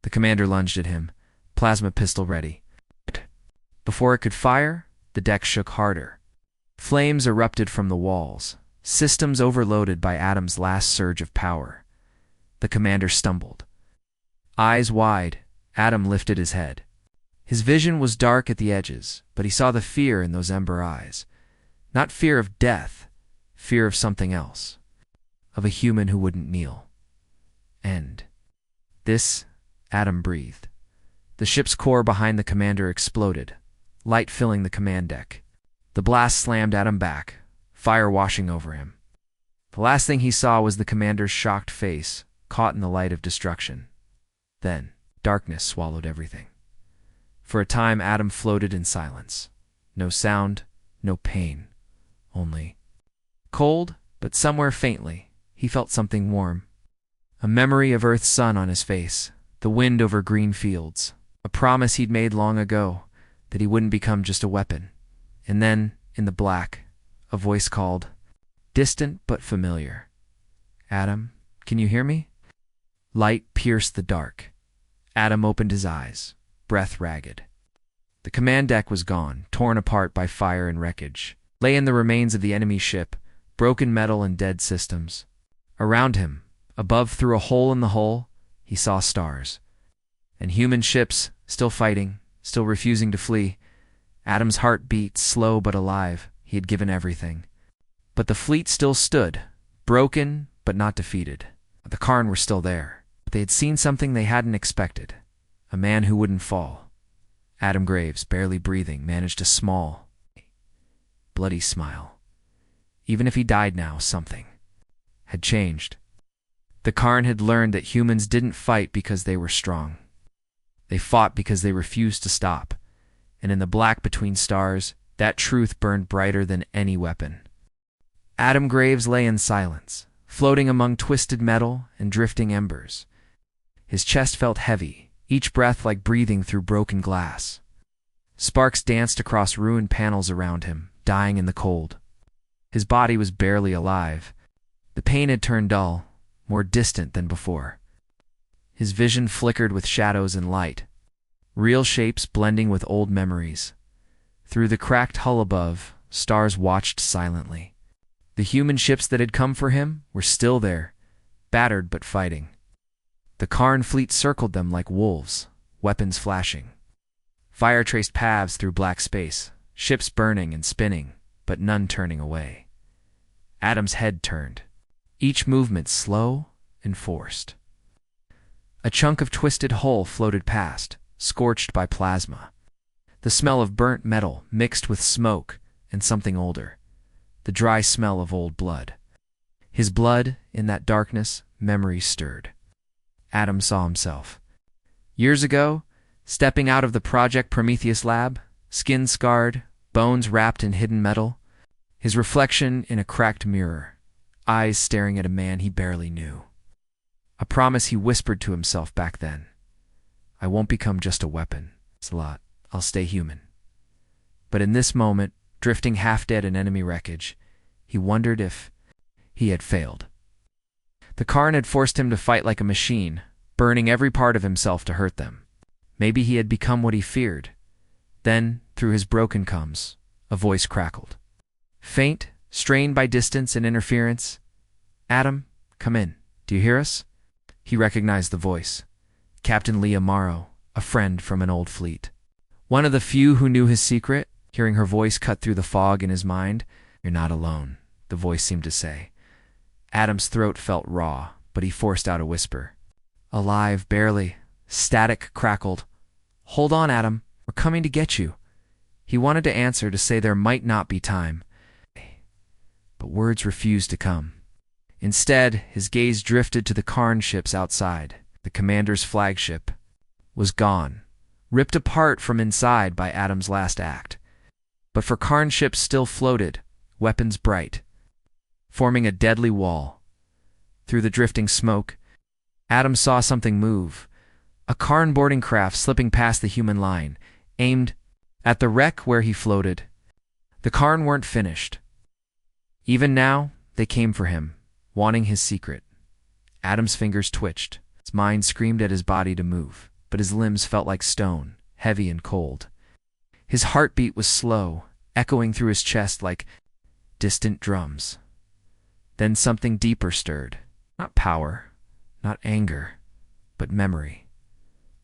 Speaker 1: The commander lunged at him, plasma pistol ready. Before it could fire, the deck shook harder. Flames erupted from the walls, systems overloaded by Adam's last surge of power. The commander stumbled. Eyes wide, Adam lifted his head. His vision was dark at the edges, but he saw the fear in those ember eyes. Not fear of death, fear of something else. Of a human who wouldn't kneel. End. "This," Adam breathed. The ship's core behind the commander exploded, light filling the command deck. The blast slammed Adam back, fire washing over him. The last thing he saw was the commander's shocked face, caught in the light of destruction. Then, darkness swallowed everything. For a time, Adam floated in silence. No sound, no pain. Only cold, but somewhere faintly, he felt something warm. A memory of Earth's sun on his face, the wind over green fields, a promise he'd made long ago that he wouldn't become just a weapon. And then, in the black, a voice called, distant but familiar. Adam, can you hear me? Light pierced the dark. Adam opened his eyes, breath ragged. The command deck was gone, torn apart by fire and wreckage. Lay in the remains of the enemy ship, broken metal and dead systems. Around him, above through a hole in the hull, he saw stars. And human ships, still fighting, still refusing to flee. Adam's heart beat, slow but alive. He had given everything. But the fleet still stood, broken but not defeated. The Karn were still there. But they had seen something they hadn't expected. A man who wouldn't fall. Adam Graves, barely breathing, managed a small, bloody smile. Even if he died now, something had changed. The Karn had learned that humans didn't fight because they were strong. They fought because they refused to stop. And in the black between stars, that truth burned brighter than any weapon. Adam Graves lay in silence, floating among twisted metal and drifting embers. His chest felt heavy, each breath like breathing through broken glass. Sparks danced across ruined panels around him, dying in the cold. His body was barely alive. The pain had turned dull, more distant than before. His vision flickered with shadows and light, real shapes blending with old memories. Through the cracked hull above, stars watched silently. The human ships that had come for him were still there, battered but fighting. The Karn fleet circled them like wolves, weapons flashing. Fire traced paths through black space, ships burning and spinning, but none turning away. Adam's head turned, each movement slow and forced. A chunk of twisted hull floated past, scorched by plasma. The smell of burnt metal mixed with smoke and something older. The dry smell of old blood. His blood, in that darkness, memories stirred. Adam saw himself. Years ago, stepping out of the Project Prometheus lab, skin scarred, bones wrapped in hidden metal, his reflection in a cracked mirror, eyes staring at a man he barely knew. A promise he whispered to himself back then. I won't become just a weapon, Slot. I'll stay human. But in this moment, drifting half-dead in enemy wreckage, he wondered if he had failed. The Karn had forced him to fight like a machine, burning every part of himself to hurt them. Maybe he had become what he feared. Then, through his broken comes, a voice crackled. Faint, strained by distance and interference. Adam, come in. Do you hear us? He recognized the voice. Captain Lee Amaro, a friend from an old fleet. One of the few who knew his secret, hearing her voice cut through the fog in his mind. You're not alone, the voice seemed to say. Adam's throat felt raw, but he forced out a whisper. Alive, barely. Static crackled. Hold on, Adam. We're coming to get you. He wanted to answer, to say there might not be time. But words refused to come. Instead, his gaze drifted to the Karn ships outside. The commander's flagship was gone, ripped apart from inside by Adam's last act. But for Karn ships still floated, weapons bright, forming a deadly wall. Through the drifting smoke, Adam saw something move. A Karn boarding craft slipping past the human line, aimed at the wreck where he floated. The Karn weren't finished. Even now, they came for him, wanting his secret. Adam's fingers twitched. His mind screamed at his body to move, but his limbs felt like stone, heavy and cold. His heartbeat was slow, echoing through his chest like distant drums. Then something deeper stirred. Not power, not anger, but memory.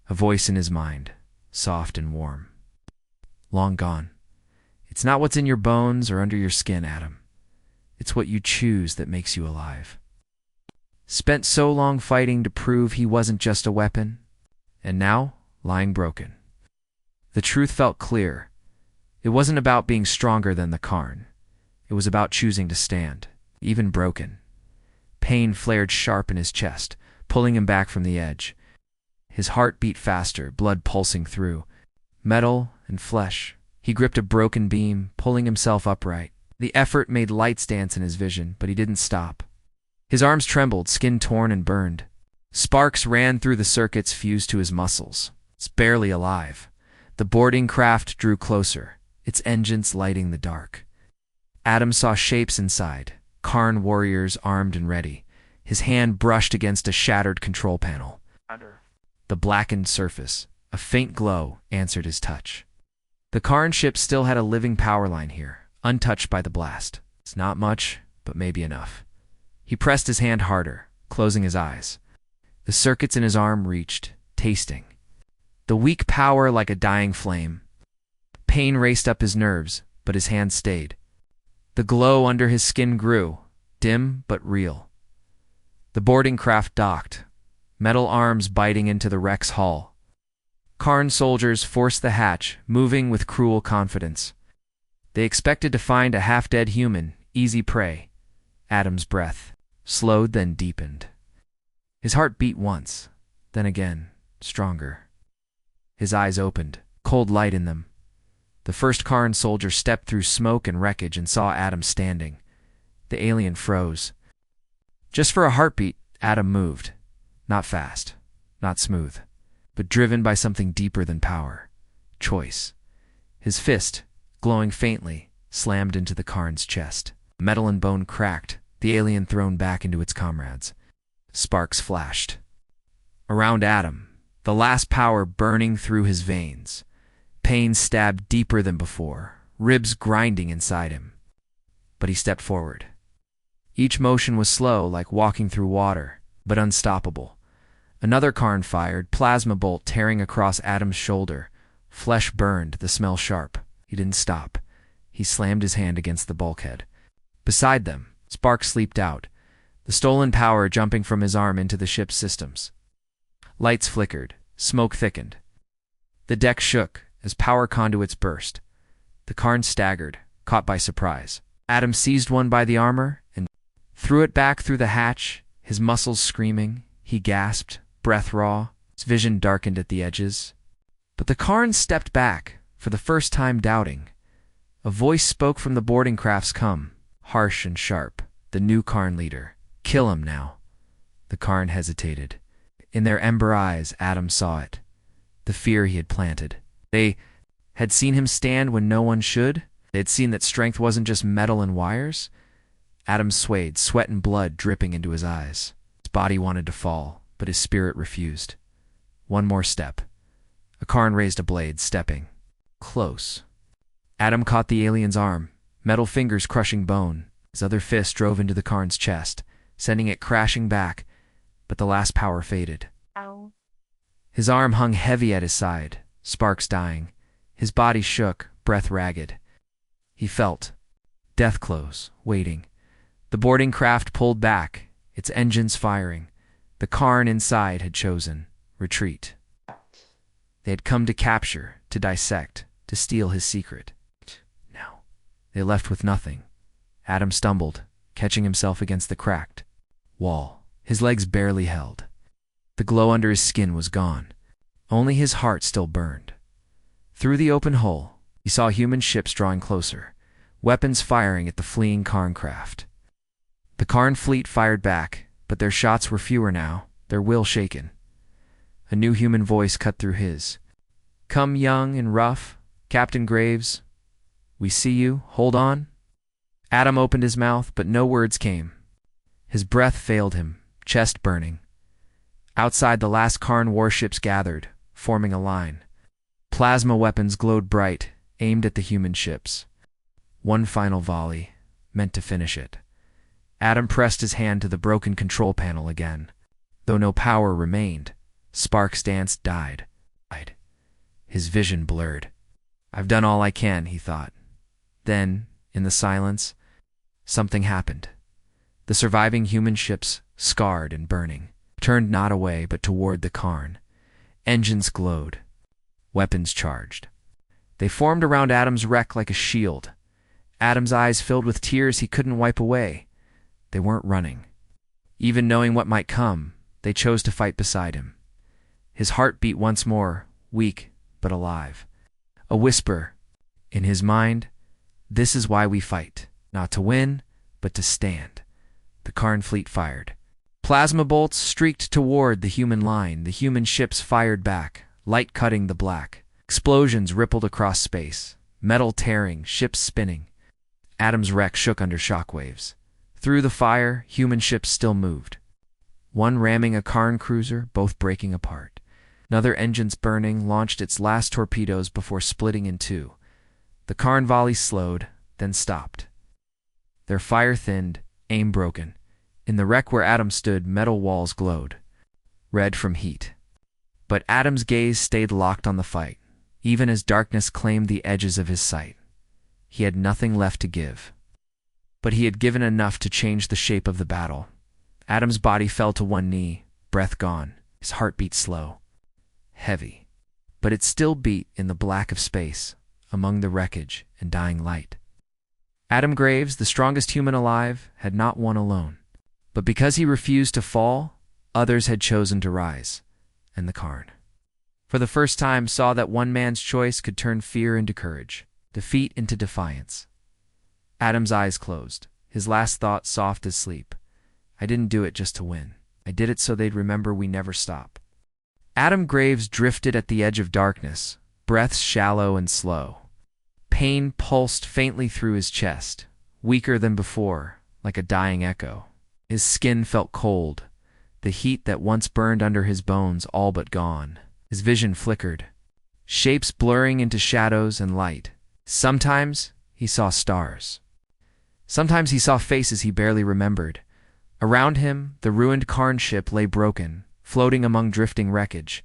Speaker 1: A voice in his mind, soft and warm. Long gone. It's not what's in your bones or under your skin, Adam. It's what you choose that makes you alive. Spent so long fighting to prove he wasn't just a weapon, and now lying broken. The truth felt clear. It wasn't about being stronger than the Karn. It was about choosing to stand, even broken. Pain flared sharp in his chest, pulling him back from the edge. His heart beat faster, blood pulsing through. Metal and flesh, He gripped a broken beam, pulling himself upright. The effort made lights dance in his vision, but he didn't stop. His arms trembled, skin torn and burned. Sparks ran through the circuits fused to his muscles. It's barely alive. The boarding craft drew closer, its engines lighting the dark. Adam saw shapes inside, Karn warriors armed and ready. His hand brushed against a shattered control panel. The blackened surface, a faint glow, answered his touch. The Karn ship still had a living power line here, untouched by the blast. It's not much, but maybe enough. He pressed his hand harder, closing his eyes. The circuits in his arm reached, tasting. The weak power like a dying flame. Pain raced up his nerves, but his hand stayed. The glow under his skin grew, dim but real. The boarding craft docked, metal arms biting into the wreck's hull. Karn soldiers forced the hatch, moving with cruel confidence. They expected to find a half-dead human, easy prey. Adam's breath slowed, then deepened. His heart beat once, then again, stronger. His eyes opened, cold light in them. The first Karn soldier stepped through smoke and wreckage and saw Adam standing. The alien froze. Just for a heartbeat, Adam moved. Not fast, not smooth, but driven by something deeper than power. Choice. His fist, glowing faintly, slammed into the Karn's chest. Metal and bone cracked, the alien thrown back into its comrades. Sparks flashed. Around Adam, the last power burning through his veins. Pain stabbed deeper than before, ribs grinding inside him. But he stepped forward. Each motion was slow, like walking through water, but unstoppable. Another Karn fired, plasma bolt tearing across Adam's shoulder. Flesh burned, the smell sharp. He didn't stop. He slammed his hand against the bulkhead. Beside them, sparks leaped out, the stolen power jumping from his arm into the ship's systems. Lights flickered, smoke thickened. The deck shook as power conduits burst. The Karn staggered, caught by surprise. Adam seized one by the armor and threw it back through the hatch, his muscles screaming. He gasped, breath raw, his vision darkened at the edges. But the Karn stepped back, for the first time doubting. A voice spoke from the boarding craft's come, harsh and sharp. The new Karn leader. Kill him now. The Karn hesitated. In their ember eyes, Adam saw it. The fear he had planted. They had seen him stand when no one should. They had seen that strength wasn't just metal and wires. Adam swayed, sweat and blood dripping into his eyes. His body wanted to fall, but his spirit refused. One more step. A Karn raised a blade, stepping. Close. Adam caught the alien's arm, metal fingers crushing bone. His other fist drove into the Karn's chest, sending it crashing back, but the last power faded.
Speaker 2: Ow.
Speaker 1: His arm hung heavy at his side, sparks dying. His body shook, breath ragged. He felt death close, waiting. The boarding craft pulled back, its engines firing. The Karn inside had chosen retreat. They had come to capture, to dissect, to steal his secret. Now, they left with nothing. Adam stumbled, catching himself against the cracked wall. His legs barely held. The glow under his skin was gone. Only his heart still burned. Through the open hole, he saw human ships drawing closer, weapons firing at the fleeing Karn craft. The Karn fleet fired back, but their shots were fewer now, their will shaken. A new human voice cut through his. Come young and rough, Captain Graves. We see you, hold on. Adam opened his mouth, but no words came. His breath failed him, chest burning. Outside, the last Karn warships gathered, forming a line. Plasma weapons glowed bright, aimed at the human ships. One final volley, meant to finish it. Adam pressed his hand to the broken control panel again. Though no power remained, sparks danced, died. His vision blurred. I've done all I can, he thought. Then, in the silence, something happened. The surviving human ships, scarred and burning, turned not away but toward the Karn. Engines glowed. Weapons charged. They formed around Adam's wreck like a shield. Adam's eyes filled with tears he couldn't wipe away. They weren't running. Even knowing what might come, they chose to fight beside him. His heart beat once more, weak but alive. A whisper, In his mind, this is why we fight. Not to win, but to stand. The Karn fleet fired. Plasma bolts streaked toward the human line. The human ships fired back, light cutting the black. Explosions rippled across space, metal tearing, ships spinning. Adam's wreck shook under shockwaves. Through the fire, human ships still moved. One ramming a Karn cruiser, both breaking apart. Another, engines burning, launched its last torpedoes before splitting in two. The Karn volley slowed, then stopped. Their fire thinned, aim broken. In the wreck where Adam stood, metal walls glowed, red from heat. But Adam's gaze stayed locked on the fight, even as darkness claimed the edges of his sight. He had nothing left to give. But he had given enough to change the shape of the battle. Adam's body fell to one knee, breath gone, his heartbeat slow, heavy. But it still beat in the black of space, among the wreckage and dying light. Adam Graves, the strongest human alive, had not won alone. But because he refused to fall, others had chosen to rise, and the Karn, for the first time, saw that one man's choice could turn fear into courage, defeat into defiance. Adam's eyes closed, his last thought soft as sleep. I didn't do it just to win. I did it so they'd remember we never stop. Adam Graves drifted at the edge of darkness, breaths shallow and slow. Pain pulsed faintly through his chest, weaker than before, like a dying echo. His skin felt cold, the heat that once burned under his bones all but gone. His vision flickered, shapes blurring into shadows and light. Sometimes he saw stars. Sometimes he saw faces he barely remembered. Around him, the ruined Karn ship lay broken, floating among drifting wreckage.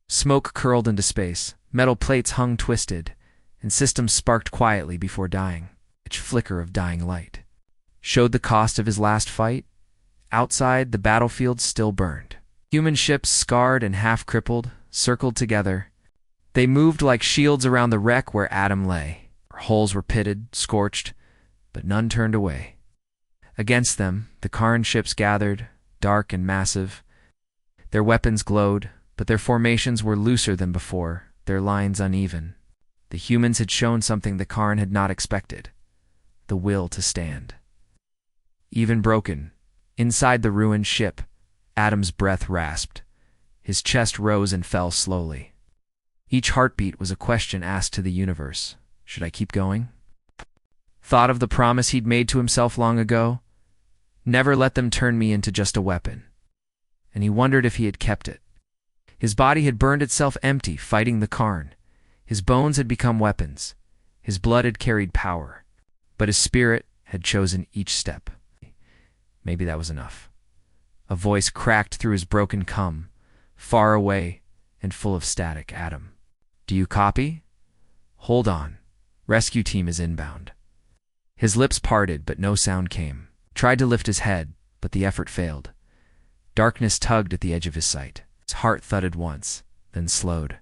Speaker 1: Smoke curled into space, metal plates hung twisted, and systems sparked quietly before dying. Each flicker of dying light showed the cost of his last fight. Outside, the battlefield still burned. Human ships, scarred and half-crippled, circled together. They moved like shields around the wreck where Adam lay. Holes were pitted, scorched, but none turned away. Against them, the Karn ships gathered, dark and massive. Their weapons glowed, but their formations were looser than before, their lines uneven. The humans had shown something the Karn had not expected: the will to stand. Even broken, inside the ruined ship, Adam's breath rasped. His chest rose and fell slowly. Each heartbeat was a question asked to the universe. Should I keep going? Thought of the promise he'd made to himself long ago. Never let them turn me into just a weapon. And he wondered if he had kept it. His body had burned itself empty, fighting the Karn. His bones had become weapons. His blood had carried power. But his spirit had chosen each step. Maybe that was enough. A voice cracked through his broken cum, far away and full of static. Adam, do you copy? Hold on. Rescue team is inbound. His lips parted, but no sound came. Tried to lift his head, but the effort failed. Darkness tugged at the edge of his sight. His heart thudded once, then slowed.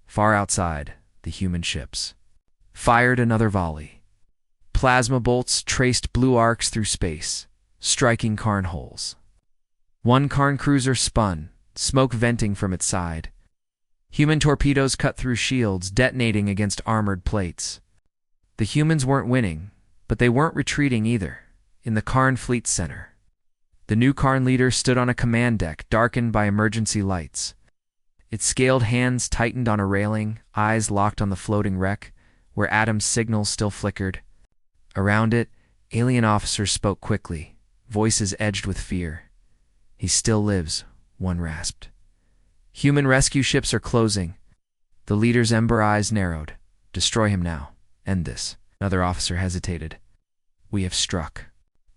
Speaker 1: Far outside, the human ships fired another volley. Plasma bolts traced blue arcs through space, striking Karn holes. One Karn cruiser spun, smoke venting from its side. Human torpedoes cut through shields, detonating against armored plates. The humans weren't winning, but they weren't retreating either. In the Karn fleet center, the new Karn leader stood on a command deck darkened by emergency lights. Its scaled hands tightened on a railing, eyes locked on the floating wreck, where Adam's signals still flickered. Around it, alien officers spoke quickly, voices edged with fear. He still lives, one rasped. Human rescue ships are closing. The leader's ember eyes narrowed. Destroy him now. End this. Another officer hesitated. We have struck.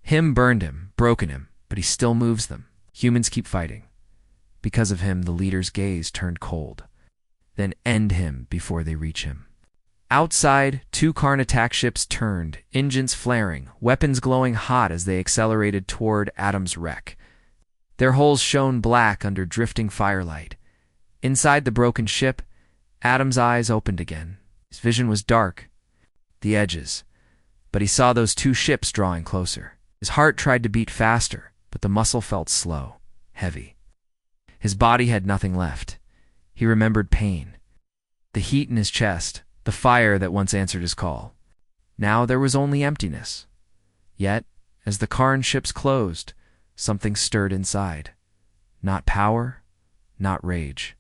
Speaker 1: Him burned him, broken him, but he still moves them. Humans keep fighting. Because of him, the leader's gaze turned cold. Then end him before they reach him. Outside, two Karn attack ships turned, engines flaring, weapons glowing hot as they accelerated toward Adam's wreck. Their hulls shone black under drifting firelight. Inside the broken ship, Adam's eyes opened again. His vision was dark, the edges, but he saw those two ships drawing closer. His heart tried to beat faster, but the muscle felt slow, heavy. His body had nothing left. He remembered pain, the heat in his chest, the fire that once answered his call. Now there was only emptiness. Yet, as the car and ships closed, something stirred inside. Not power, not rage,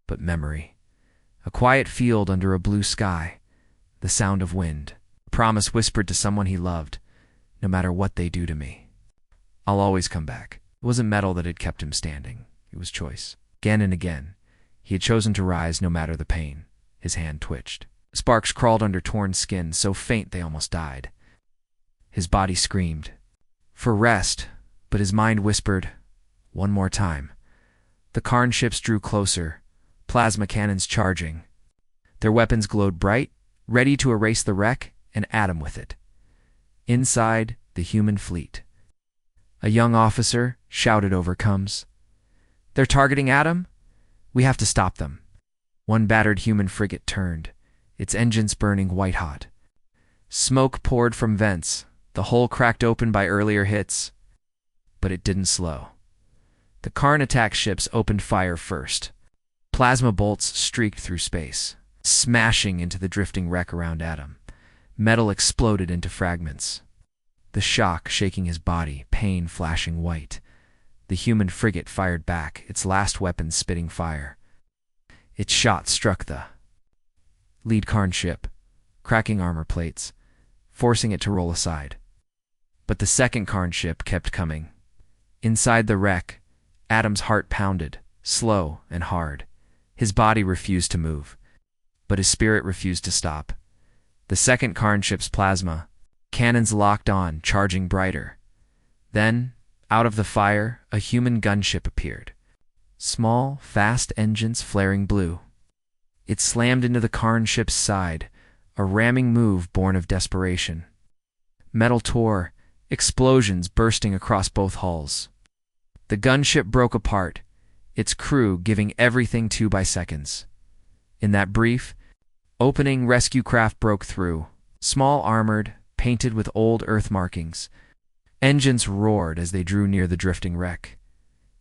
Speaker 1: but memory. A quiet field under a blue sky, the sound of wind, a promise whispered to someone he loved, no matter what they do to me, I'll always come back. It wasn't metal that had kept him standing. It was choice. Again and again, he had chosen to rise no matter the pain. His hand twitched. Sparks crawled under torn skin, so faint they almost died. His body screamed for rest, but his mind whispered, one more time. The Karn ships drew closer, plasma cannons charging. Their weapons glowed bright, ready to erase the wreck and Adam with it. Inside, the human fleet. A young officer shouted over comes. They're targeting Adam? We have to stop them. One battered human frigate turned, its engines burning white-hot. Smoke poured from vents, the hull cracked open by earlier hits. But it didn't slow. The Karn attack ships opened fire first. Plasma bolts streaked through space, smashing into the drifting wreck around Adam. Metal exploded into fragments. The shock shaking his body, pain flashing white. The human frigate fired back, its last weapon spitting fire. Its shot struck the lead Karn ship, cracking armor plates, forcing it to roll aside. But the second Karn ship kept coming. Inside the wreck, Adam's heart pounded, slow and hard. His body refused to move, but his spirit refused to stop. The second Karn ship's plasma cannons locked on, charging brighter. Then, out of the fire, a human gunship appeared. Small, fast engines flaring blue. It slammed into the Karn ship's side, a ramming move born of desperation. Metal tore, explosions bursting across both hulls. The gunship broke apart, its crew giving everything 2 by seconds. In that brief opening, rescue craft broke through, small armored, painted with old Earth markings. Engines roared as they drew near the drifting wreck.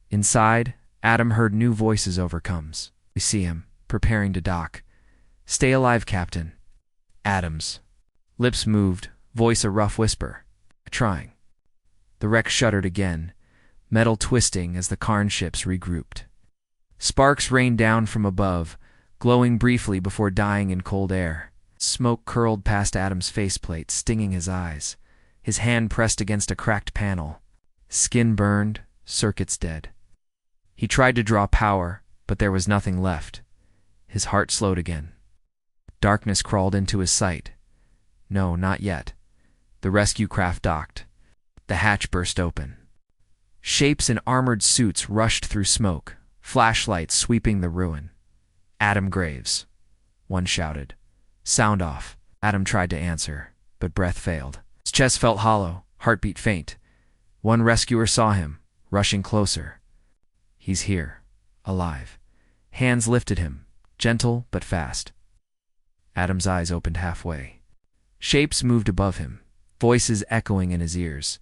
Speaker 1: Inside, Adam heard new voices over comes. We see him, preparing to dock. Stay alive, Captain. Adams. Lips moved, voice a rough whisper. Trying. The wreck shuddered again, metal twisting as the Karn ships regrouped. Sparks rained down from above, glowing briefly before dying in cold air. Smoke curled past Adam's faceplate, stinging his eyes. His hand pressed against a cracked panel. Skin burned, circuits dead. He tried to draw power, but there was nothing left. His heart slowed again. Darkness crawled into his sight. No, not yet. The rescue craft docked. The hatch burst open. Shapes in armored suits rushed through smoke, flashlights sweeping the ruin. Adam Graves. One shouted. Sound off. Adam tried to answer, but breath failed. His chest felt hollow, heartbeat faint. One rescuer saw him, rushing closer. He's here, alive. Hands lifted him, gentle but fast. Adam's eyes opened halfway. Shapes moved above him, voices echoing in his ears.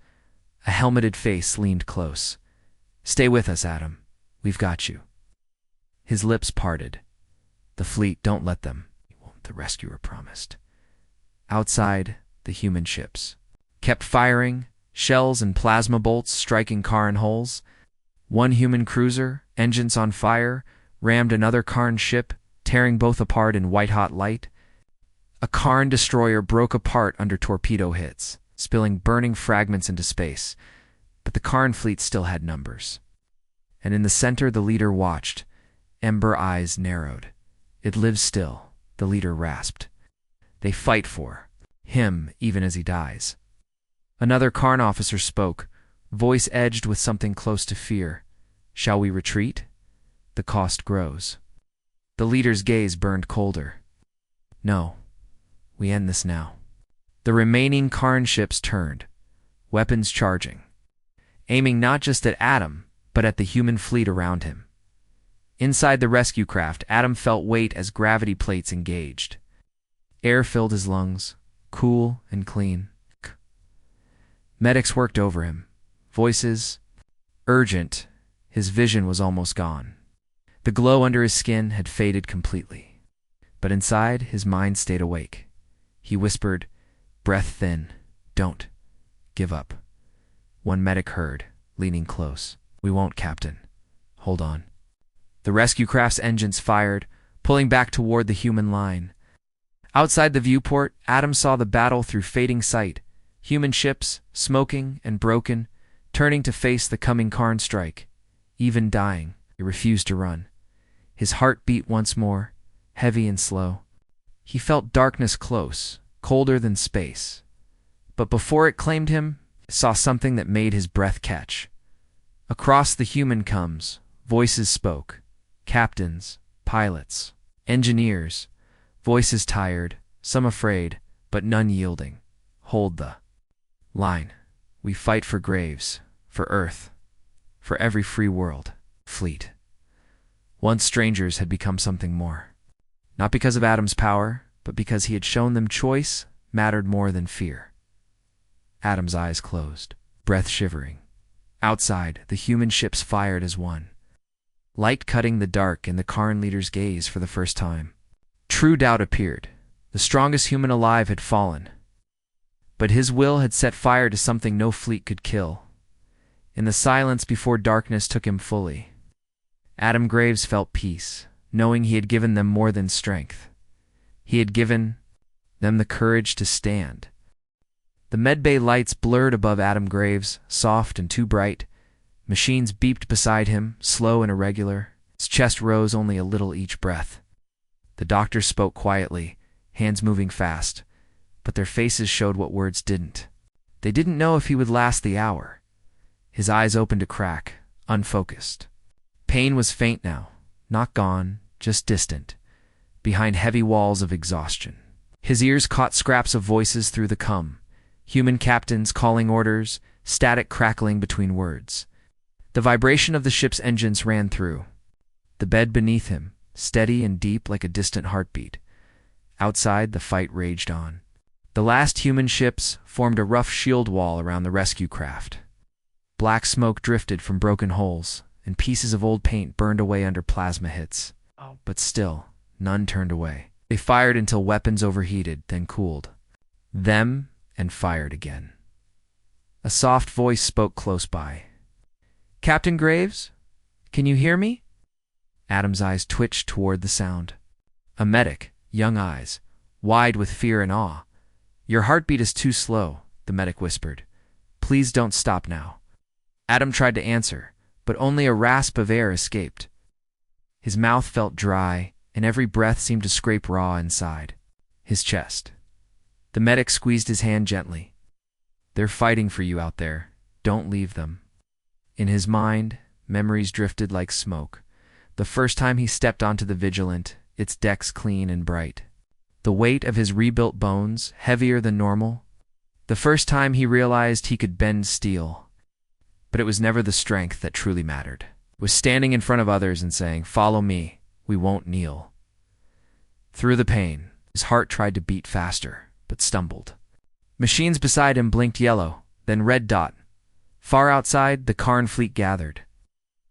Speaker 1: A helmeted face leaned close. Stay with us, Adam. We've got you. His lips parted. The fleet, don't let them. The rescuer promised. Outside, the human ships kept firing, shells and plasma bolts striking Karn hulls. One human cruiser, engines on fire, rammed another Karn ship, tearing both apart in white-hot light. A Karn destroyer broke apart under torpedo hits, spilling burning fragments into space, but the Karn fleet still had numbers. And in the center, the leader watched, ember eyes narrowed. It lives still, the leader rasped. They fight for him even as he dies. Another Karn officer spoke, voice edged with something close to fear. Shall we retreat? The cost grows. The leader's gaze burned colder. No, we end this now. The remaining Karn ships turned, weapons charging, aiming not just at Adam, but at the human fleet around him. Inside the rescue craft, Adam felt weight as gravity plates engaged. Air filled his lungs, cool and clean. Medics worked over him, voices urgent. His vision was almost gone. The glow under his skin had faded completely. But inside, his mind stayed awake. He whispered, breath thin, don't give up. One medic heard, leaning close. We won't, Captain. Hold on. The rescue craft's engines fired, pulling back toward the human line. Outside the viewport, Adam saw the battle through fading sight. Human ships, smoking and broken, turning to face the coming Karn strike. Even dying, he refused to run. His heart beat once more, heavy and slow. He felt darkness close, colder than space. But before it claimed him, he saw something that made his breath catch. Across the human comes, voices spoke. Captains, pilots, engineers, voices tired, some afraid, but none yielding. Hold the line. We fight for graves, for Earth, for every free world, fleet. Once strangers had become something more. Not because of Adam's power, but because he had shown them choice mattered more than fear. Adam's eyes closed, breath shivering. Outside, the human ships fired as one. Light cutting the dark in the Karn leader's gaze for the first time. True doubt appeared. The strongest human alive had fallen. But his will had set fire to something no fleet could kill. In the silence before darkness took him fully, Adam Graves felt peace, knowing he had given them more than strength. He had given them the courage to stand. The medbay lights blurred above Adam Graves, soft and too bright. Machines beeped beside him, slow and irregular. His chest rose only a little each breath. The doctor spoke quietly, hands moving fast, but their faces showed what words didn't. They didn't know if he would last the hour. His eyes opened a crack, unfocused. Pain was faint now, not gone, just distant, behind heavy walls of exhaustion. His ears caught scraps of voices through the human captains calling orders, static crackling between words. The vibration of the ship's engines ran through. The bed beneath him, steady and deep like a distant heartbeat. Outside, the fight raged on. The last human ships formed a rough shield wall around the rescue craft. Black smoke drifted from broken holes, and pieces of old paint burned away under plasma hits. But still, none turned away. They fired until weapons overheated, then cooled. Them and fired again. A soft voice spoke close by. Captain Graves? Can you hear me? Adam's eyes twitched toward the sound. A medic, young eyes, wide with fear and awe. Your heartbeat is too slow, the medic whispered. Please don't stop now. Adam tried to answer, but only a rasp of air escaped. His mouth felt dry, and every breath seemed to scrape raw inside. His chest. The medic squeezed his hand gently. They're fighting for you out there. Don't leave them. In his mind, memories drifted like smoke. The first time he stepped onto the Vigilant, its decks clean and bright. The weight of his rebuilt bones, heavier than normal. The first time he realized he could bend steel. But it was never the strength that truly mattered. It was standing in front of others and saying, "Follow me, we won't kneel." Through the pain, his heart tried to beat faster, but stumbled. Machines beside him blinked yellow, then red dot. Far outside, the Karn fleet gathered.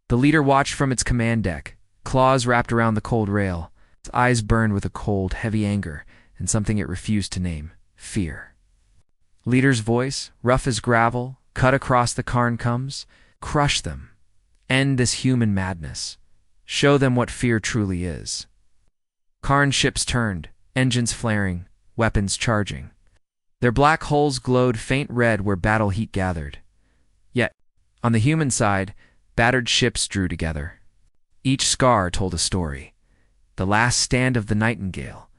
Speaker 1: The leader watched from its command deck, claws wrapped around the cold rail. Its eyes burned with a cold, heavy anger and something it refused to name, fear. Leader's voice, rough as gravel, cut across the Karn comes. Crush them. End this human madness. Show them what fear truly is. Karn ships turned, engines flaring, weapons charging. Their black hulls glowed faint red where battle heat gathered. Yet, on the human side, battered ships drew together. Each scar told a story. The last stand of the Nightingale,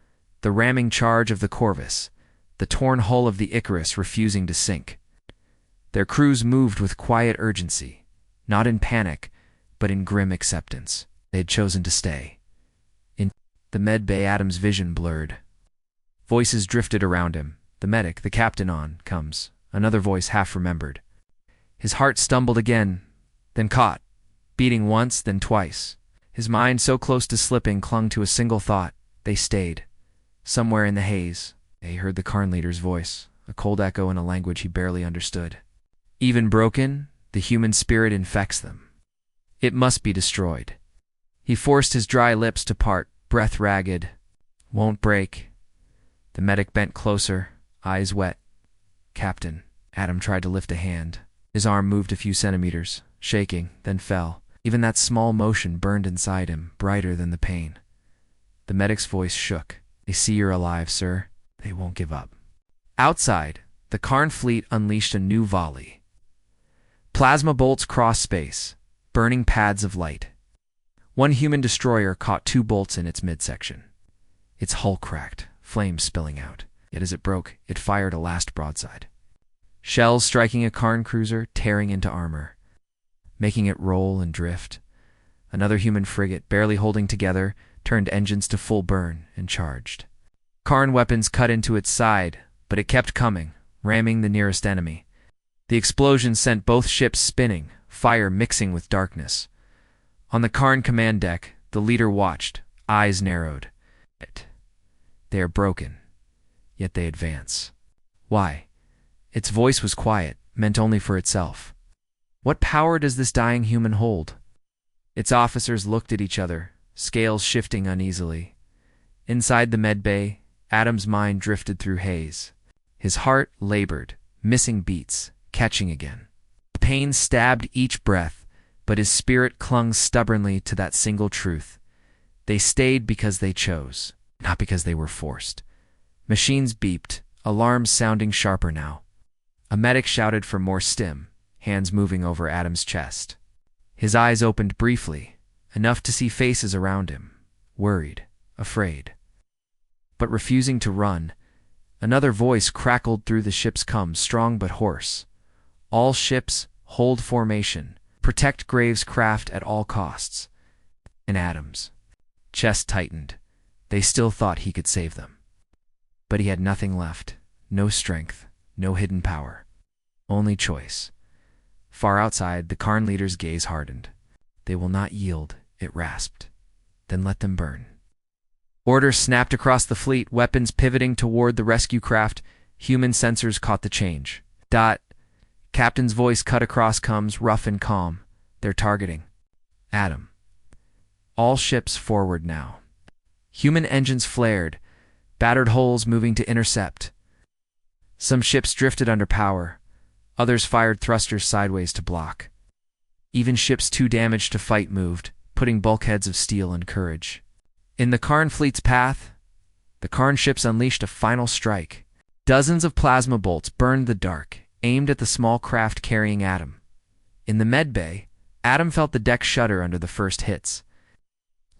Speaker 1: the ramming charge of the Corvus, the torn hull of the Icarus refusing to sink. Their crews moved with quiet urgency, not in panic, but in grim acceptance. They had chosen to stay. In the medbay, Adam's vision blurred. Voices drifted around him. The medic, the captain on, comes. Another voice half remembered. His heart stumbled again, then caught, beating once, then twice. His mind, so close to slipping, clung to a single thought. They stayed. Somewhere in the haze, they heard the Karn leader's voice, a cold echo in a language he barely understood. Even broken, the human spirit infects them. It must be destroyed. He forced his dry lips to part, breath ragged. Won't break. The medic bent closer, eyes wet. Captain. Adam tried to lift a hand. His arm moved a few centimeters, shaking, then fell. Even that small motion burned inside him, brighter than the pain. The medic's voice shook. They see you're alive, sir. They won't give up. Outside, the Karn fleet unleashed a new volley. Plasma bolts crossed space, burning paths of light. One human destroyer caught 2 bolts in its midsection. Its hull cracked, flames spilling out. Yet as it broke, it fired a last broadside. Shells striking a Karn cruiser, tearing into armor, making it roll and drift. Another human frigate, barely holding together, turned engines to full burn and charged. Karn weapons cut into its side, but it kept coming, ramming the nearest enemy. The explosion sent both ships spinning, fire mixing with darkness. On the Karn command deck, the leader watched, eyes narrowed. They are broken, yet they advance. Why? Its voice was quiet, meant only for itself. What power does this dying human hold? Its officers looked at each other, scales shifting uneasily. Inside the medbay, Adam's mind drifted through haze. His heart labored, missing beats, catching again. Pain stabbed each breath, but his spirit clung stubbornly to that single truth. They stayed because they chose, not because they were forced. Machines beeped, alarms sounding sharper now. A medic shouted for more stim, hands moving over Adam's chest. His eyes opened briefly, enough to see faces around him, worried, afraid. But refusing to run, another voice crackled through the ship's comms, strong but hoarse. All ships, hold formation. Protect Graves' craft at all costs. And Adam's chest tightened. They still thought he could save them. But he had nothing left. No strength, no hidden power. Only choice. Far outside, the Karn leader's gaze hardened. They will not yield, it rasped. Then let them burn. Orders snapped across the fleet, weapons pivoting toward the rescue craft. Human sensors caught the change. Captain's voice cut across comms, rough and calm. They're targeting Adam. All ships forward now. Human engines flared, battered hulls moving to intercept. Some ships drifted under power. Others fired thrusters sideways to block. Even ships too damaged to fight moved, putting bulkheads of steel in courage. In the Karn fleet's path, the Karn ships unleashed a final strike. Dozens of plasma bolts burned the dark, aimed at the small craft carrying Adam. In the medbay, Adam felt the deck shudder under the first hits.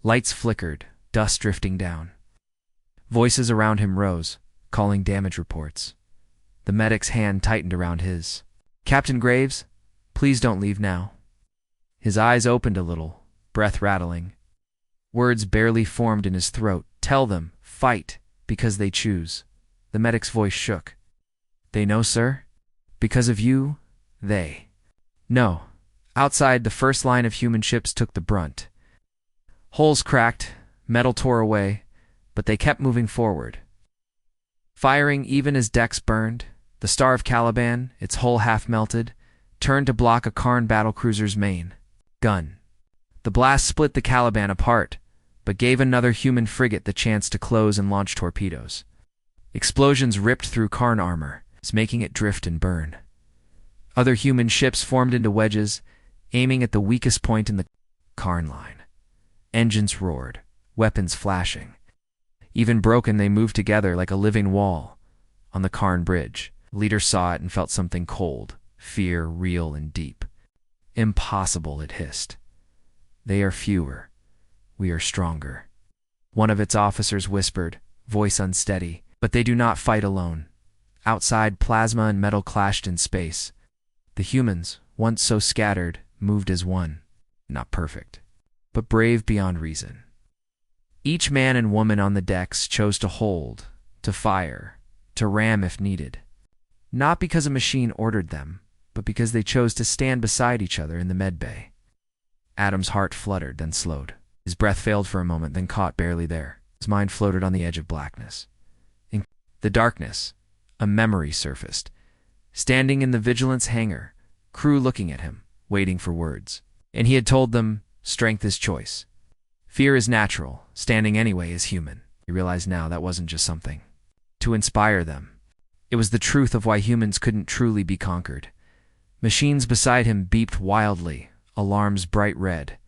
Speaker 1: Lights flickered, dust drifting down. Voices around him rose, calling damage reports. The medic's hand tightened around his. Captain Graves, please don't leave now. His eyes opened a little, breath rattling. Words barely formed in his throat. Tell them, fight, because they choose. The medic's voice shook. They know, sir? Because of you, they. No. Outside, the first line of human ships took the brunt. Hulls cracked, metal tore away, but they kept moving forward. Firing even as decks burned, the Star of Caliban, its hull half melted, turned to block a Karn battlecruiser's main gun. The blast split the Caliban apart, but gave another human frigate the chance to close and launch torpedoes. Explosions ripped through Karn armor, making it drift and burn. Other human ships formed into wedges, aiming at the weakest point in the Karn line. Engines roared, weapons flashing. Even broken, they moved together like a living wall. On the Karn bridge, leader saw it and felt something cold, fear real and deep. Impossible, it hissed. They are fewer. We are stronger. One of its officers whispered, voice unsteady, but they do not fight alone. Outside, plasma and metal clashed in space. The humans, once so scattered, moved as one. Not perfect, but brave beyond reason. Each man and woman on the decks chose to hold, to fire, to ram if needed. Not because a machine ordered them, but because they chose to stand beside each other in the medbay. Adam's heart fluttered, then slowed. His breath failed for a moment, then caught barely there. His mind floated on the edge of blackness. In the darkness, a memory surfaced. Standing in the Vigilance hangar, crew looking at him, waiting for words. And he had told them, strength is choice. Fear is natural, standing anyway is human. He realized now that wasn't just something to inspire them. It was the truth of why humans couldn't truly be conquered. Machines beside him beeped wildly, alarms bright red.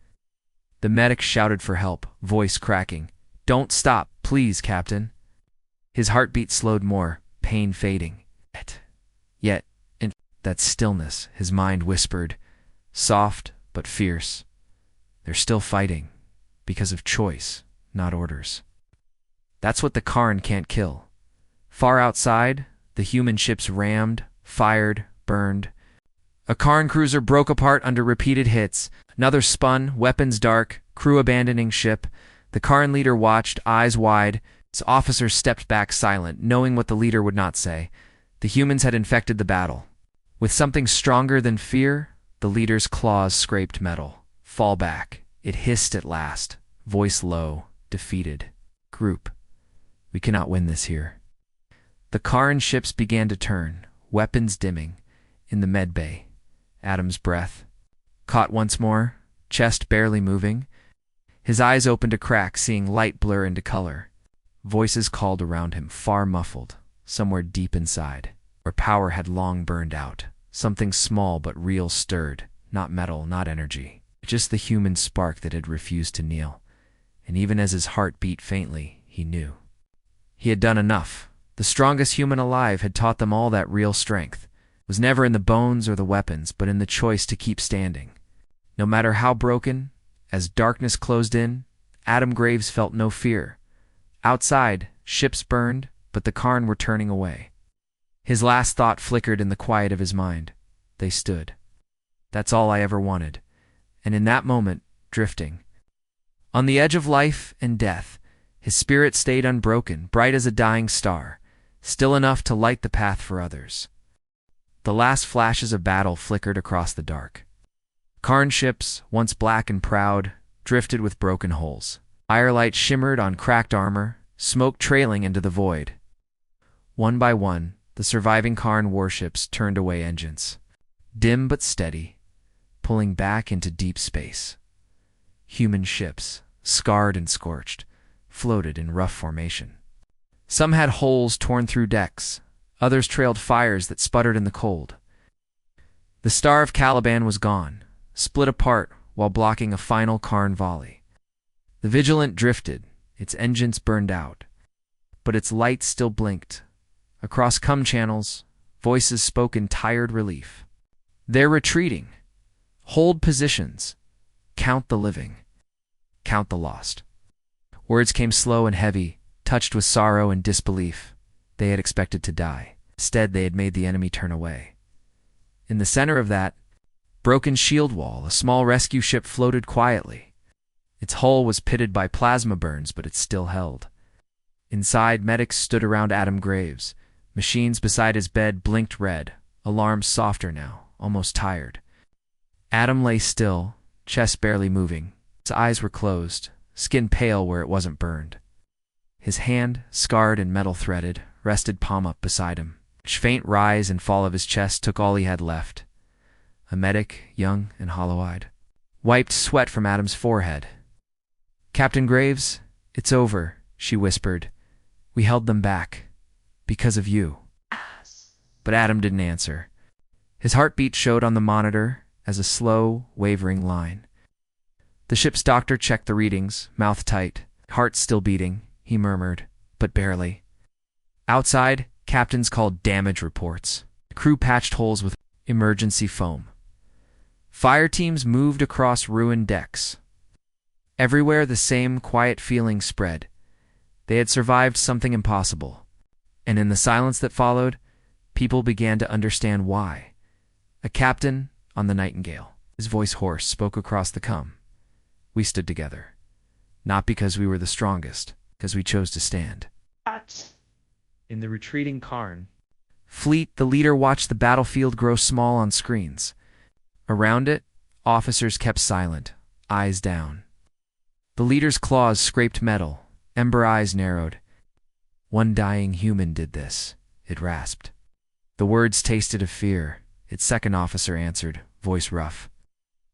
Speaker 1: The medic shouted for help, voice cracking. "Don't stop, please, Captain." His heartbeat slowed more, pain fading. Yet, in that stillness, his mind whispered, soft but fierce, "They're still fighting, because of choice, not orders." That's what the Karn can't kill. Far outside, the human ships rammed, fired, burned. A Karn cruiser broke apart under repeated hits. Another spun, weapons dark, crew abandoning ship. The Karn leader watched, eyes wide. His officers stepped back silent, knowing what the leader would not say. The humans had infected the battle. With something stronger than fear, the leader's claws scraped metal. "Fall back." It hissed at last, voice low, defeated. "Group, we cannot win this here." The Karn ships began to turn, weapons dimming. In the medbay, Adam's breath caught once more, chest barely moving. His eyes opened a crack, seeing light blur into color. Voices called around him, far muffled, somewhere deep inside, where power had long burned out. Something small but real stirred, not metal, not energy, just the human spark that had refused to kneel. And even as his heart beat faintly, he knew he had done enough. The strongest human alive had taught them all that real strength was never in the bones or the weapons, but in the choice to keep standing. No matter how broken, as darkness closed in, Adam Graves felt no fear. Outside, ships burned, but the Karn were turning away. His last thought flickered in the quiet of his mind. They stood. That's all I ever wanted. And in that moment, drifting on the edge of life and death, his spirit stayed unbroken, bright as a dying star, still enough to light the path for others. The last flashes of battle flickered across the dark. Karn ships, once black and proud, drifted with broken hulls. Firelight shimmered on cracked armor, smoke trailing into the void. One by one, the surviving Karn warships turned away engines, dim but steady, pulling back into deep space. Human ships, scarred and scorched, floated in rough formation. Some had holes torn through decks, others trailed fires that sputtered in the cold. The Star of Caliban was gone, split apart while blocking a final Karn volley. The Vigilant drifted, its engines burned out, but its light still blinked. Across cum channels, voices spoke in tired relief. "They're retreating. Hold positions. Count the living. Count the lost." Words came slow and heavy, touched with sorrow and disbelief. They had expected to die. Instead, they had made the enemy turn away. In the center of that broken shield wall, a small rescue ship floated quietly. Its hull was pitted by plasma burns, but it still held. Inside, medics stood around Adam Graves. Machines beside his bed blinked red, alarms softer now, almost tired. Adam lay still, chest barely moving. His eyes were closed, skin pale where it wasn't burned. His hand, scarred and metal-threaded, rested palm up beside him. Each faint rise and fall of his chest took all he had left. A medic, young and hollow-eyed, wiped sweat from Adam's forehead. "Captain Graves, it's over," she whispered. "We held them back. Because of you." But Adam didn't answer. His heartbeat showed on the monitor as a slow, wavering line. The ship's doctor checked the readings, mouth tight, heart still beating. He murmured, but barely. Outside, captains called damage reports. The crew patched holes with emergency foam. Fire teams moved across ruined decks. Everywhere the same quiet feeling spread. They had survived something impossible. And in the silence that followed, people began to understand why. A captain on the Nightingale, his voice hoarse, spoke across the cum. "We stood together. Not because we were the strongest, because we chose to stand." In the retreating Karn fleet, the leader watched the battlefield grow small on screens. Around it, officers kept silent, eyes down. The leader's claws scraped metal, ember eyes narrowed. "One dying human did this," it rasped. The words tasted of fear. Its second officer answered, voice rough.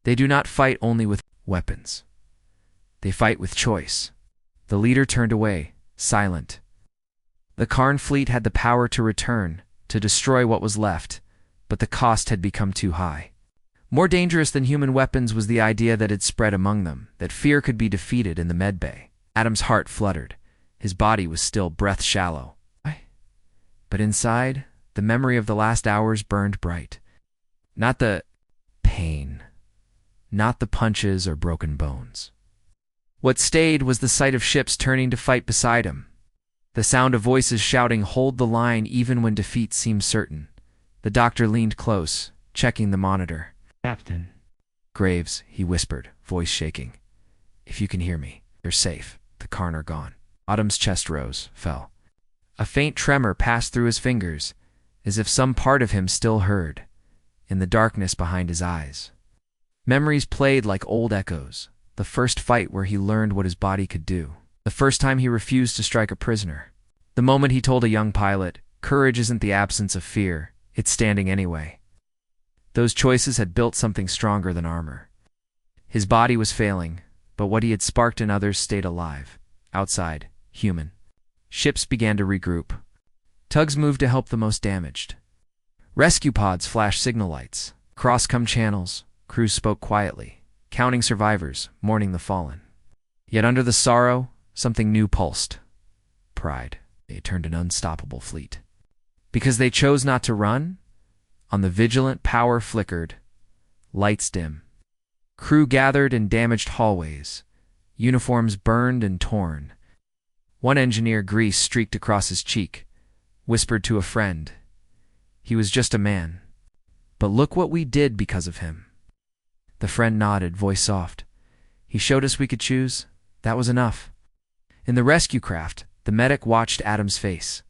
Speaker 1: "They do not fight only with weapons. They fight with choice." The leader turned away, silent. The Karn fleet had the power to return, to destroy what was left, but the cost had become too high. More dangerous than human weapons was the idea that had spread among them, that fear could be defeated in the medbay. Adam's heart fluttered. His body was still breath-shallow. But inside, the memory of the last hours burned bright. Not the pain, not the punches or broken bones. What stayed was the sight of ships turning to fight beside him. The sound of voices shouting, "Hold the line," even when defeat seemed certain. The doctor leaned close, checking the monitor.
Speaker 2: "Captain."
Speaker 1: "Graves," he whispered, voice shaking. "If you can hear me, you're safe. The Karn are gone." Adam's chest rose, fell. A faint tremor passed through his fingers, as if some part of him still heard, in the darkness behind his eyes. Memories played like old echoes. The first fight where he learned what his body could do. The first time he refused to strike a prisoner. The moment he told a young pilot, "Courage isn't the absence of fear, it's standing anyway." Those choices had built something stronger than armor. His body was failing, but what he had sparked in others stayed alive. Outside, human. Ships began to regroup. Tugs moved to help the most damaged. Rescue pods flashed signal lights. Cross-com channels, crews spoke quietly, counting survivors, mourning the fallen. Yet under the sorrow, something new pulsed. Pride. They turned an unstoppable fleet. Because they chose not to run, on the vigilant power flickered, lights dim. Crew gathered in damaged hallways, uniforms burned and torn. One engineer, grease streaked across his cheek, whispered to a friend, "He was just a man. But look what we did because of him." The friend nodded, voice soft. "He showed us we could choose. That was enough." In the rescue craft, the medic watched Adam's face.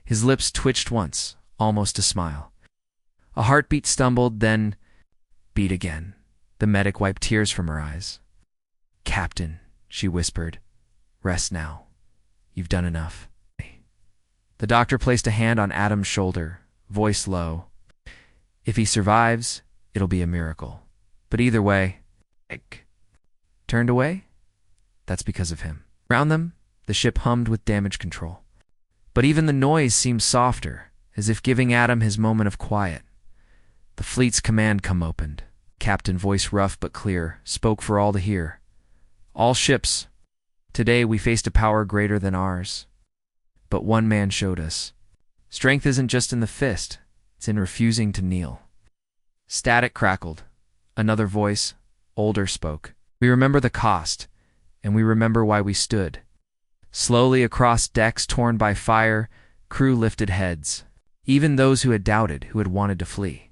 Speaker 1: His lips twitched once, almost a smile. A heartbeat stumbled, then beat again. The medic wiped tears from her eyes. "Captain," she whispered, "rest now. You've done enough." The doctor placed a hand on Adam's shoulder, voice low. "If he survives, it'll be a miracle. But either way," turned away? "That's because of him." Around them, the ship hummed with damage control. But even the noise seemed softer, as if giving Adam his moment of quiet. The fleet's command come opened. Captain, voice rough but clear, spoke for all to hear. "All ships, today we faced a power greater than ours. But one man showed us. Strength isn't just in the fist, it's in refusing to kneel." Static crackled. Another voice, older, spoke. "We remember the cost, and we remember why we stood." Slowly across decks torn by fire, crew lifted heads. Even those who had doubted, who had wanted to flee,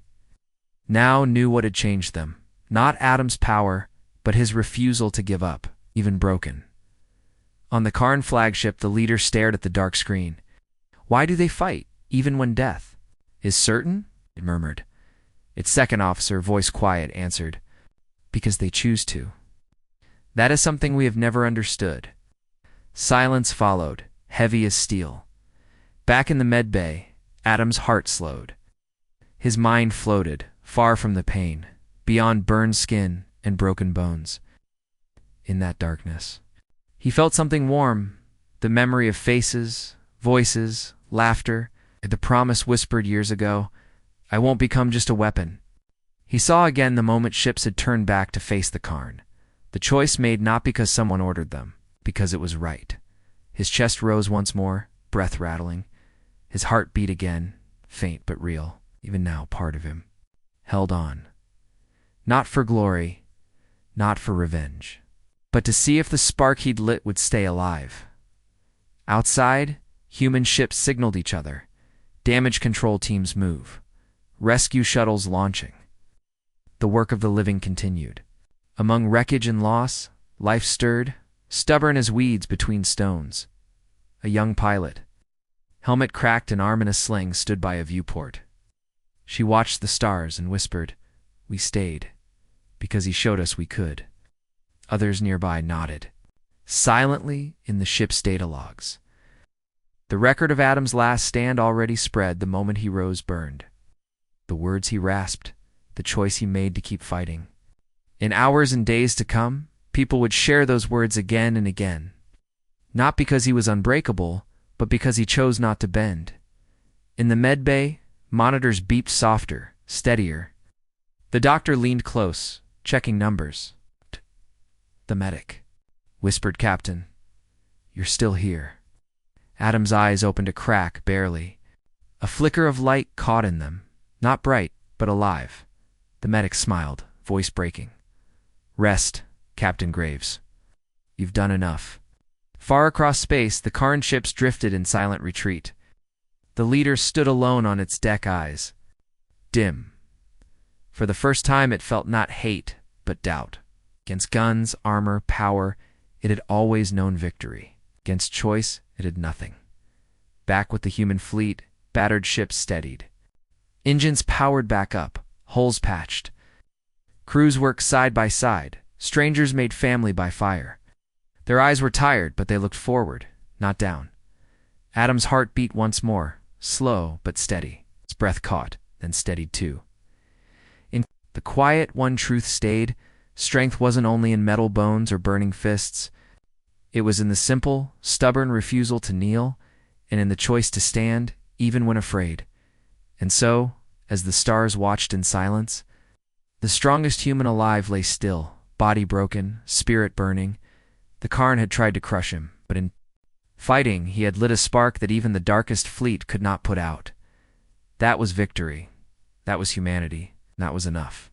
Speaker 1: now knew what had changed them. Not Adam's power, but his refusal to give up, even broken. On the Karn flagship, the leader stared at the dark screen. "Why do they fight, even when death is certain?" it murmured. Its second officer, voice quiet, answered, "Because they choose to." That is something we have never understood. Silence followed, heavy as steel. Back in the medbay, Adam's heart slowed. His mind floated, far from the pain, beyond burned skin and broken bones. In that darkness, he felt something warm, the memory of faces, voices, laughter, the promise whispered years ago, "I won't become just a weapon." He saw again the moment ships had turned back to face the Karn. The choice made not because someone ordered them, because it was right. His chest rose once more, breath rattling. His heart beat again, faint but real. Even now, part of him held on. Not for glory, not for revenge, but to see if the spark he'd lit would stay alive. Outside, human ships signaled each other. Damage control teams move. Rescue shuttles launching. The work of the living continued. Among wreckage and loss, life stirred, stubborn as weeds between stones. A young pilot, helmet cracked and arm in a sling, stood by a viewport. She watched the stars and whispered, "We stayed, because he showed us we could." Others nearby nodded. Silently in the ship's data logs, the record of Adam's last stand already spread. The moment he rose burned. The words he rasped, the choice he made to keep fighting. In hours and days to come, people would share those words again and again. Not because he was unbreakable, but because he chose not to bend. In the med bay, monitors beeped softer, steadier. The doctor leaned close, checking numbers. "The medic," whispered Captain. "You're still here." Adam's eyes opened a crack, barely. A flicker of light caught in them, not bright, but alive. The medic smiled, voice breaking. "Rest, Captain Graves. You've done enough." Far across space, the Karn ships drifted in silent retreat. The leader stood alone on its deck, eyes dim. For the first time it felt not hate, but doubt. Against guns, armor, power, it had always known victory. Against choice, it had nothing. Back with the human fleet, battered ships steadied. Engines powered back up, holes patched. Crews worked side by side, strangers made family by fire. Their eyes were tired, but they looked forward, not down. Adam's heart beat once more, slow but steady. His breath caught, then steadied too. In the quiet, one truth stayed. Strength wasn't only in metal bones or burning fists. It was in the simple, stubborn refusal to kneel, and in the choice to stand, even when afraid. And so, as the stars watched in silence, the strongest human alive lay still, body broken, spirit burning. The Karn had tried to crush him, but in fighting he had lit a spark that even the darkest fleet could not put out. That was victory. That was humanity. That was enough.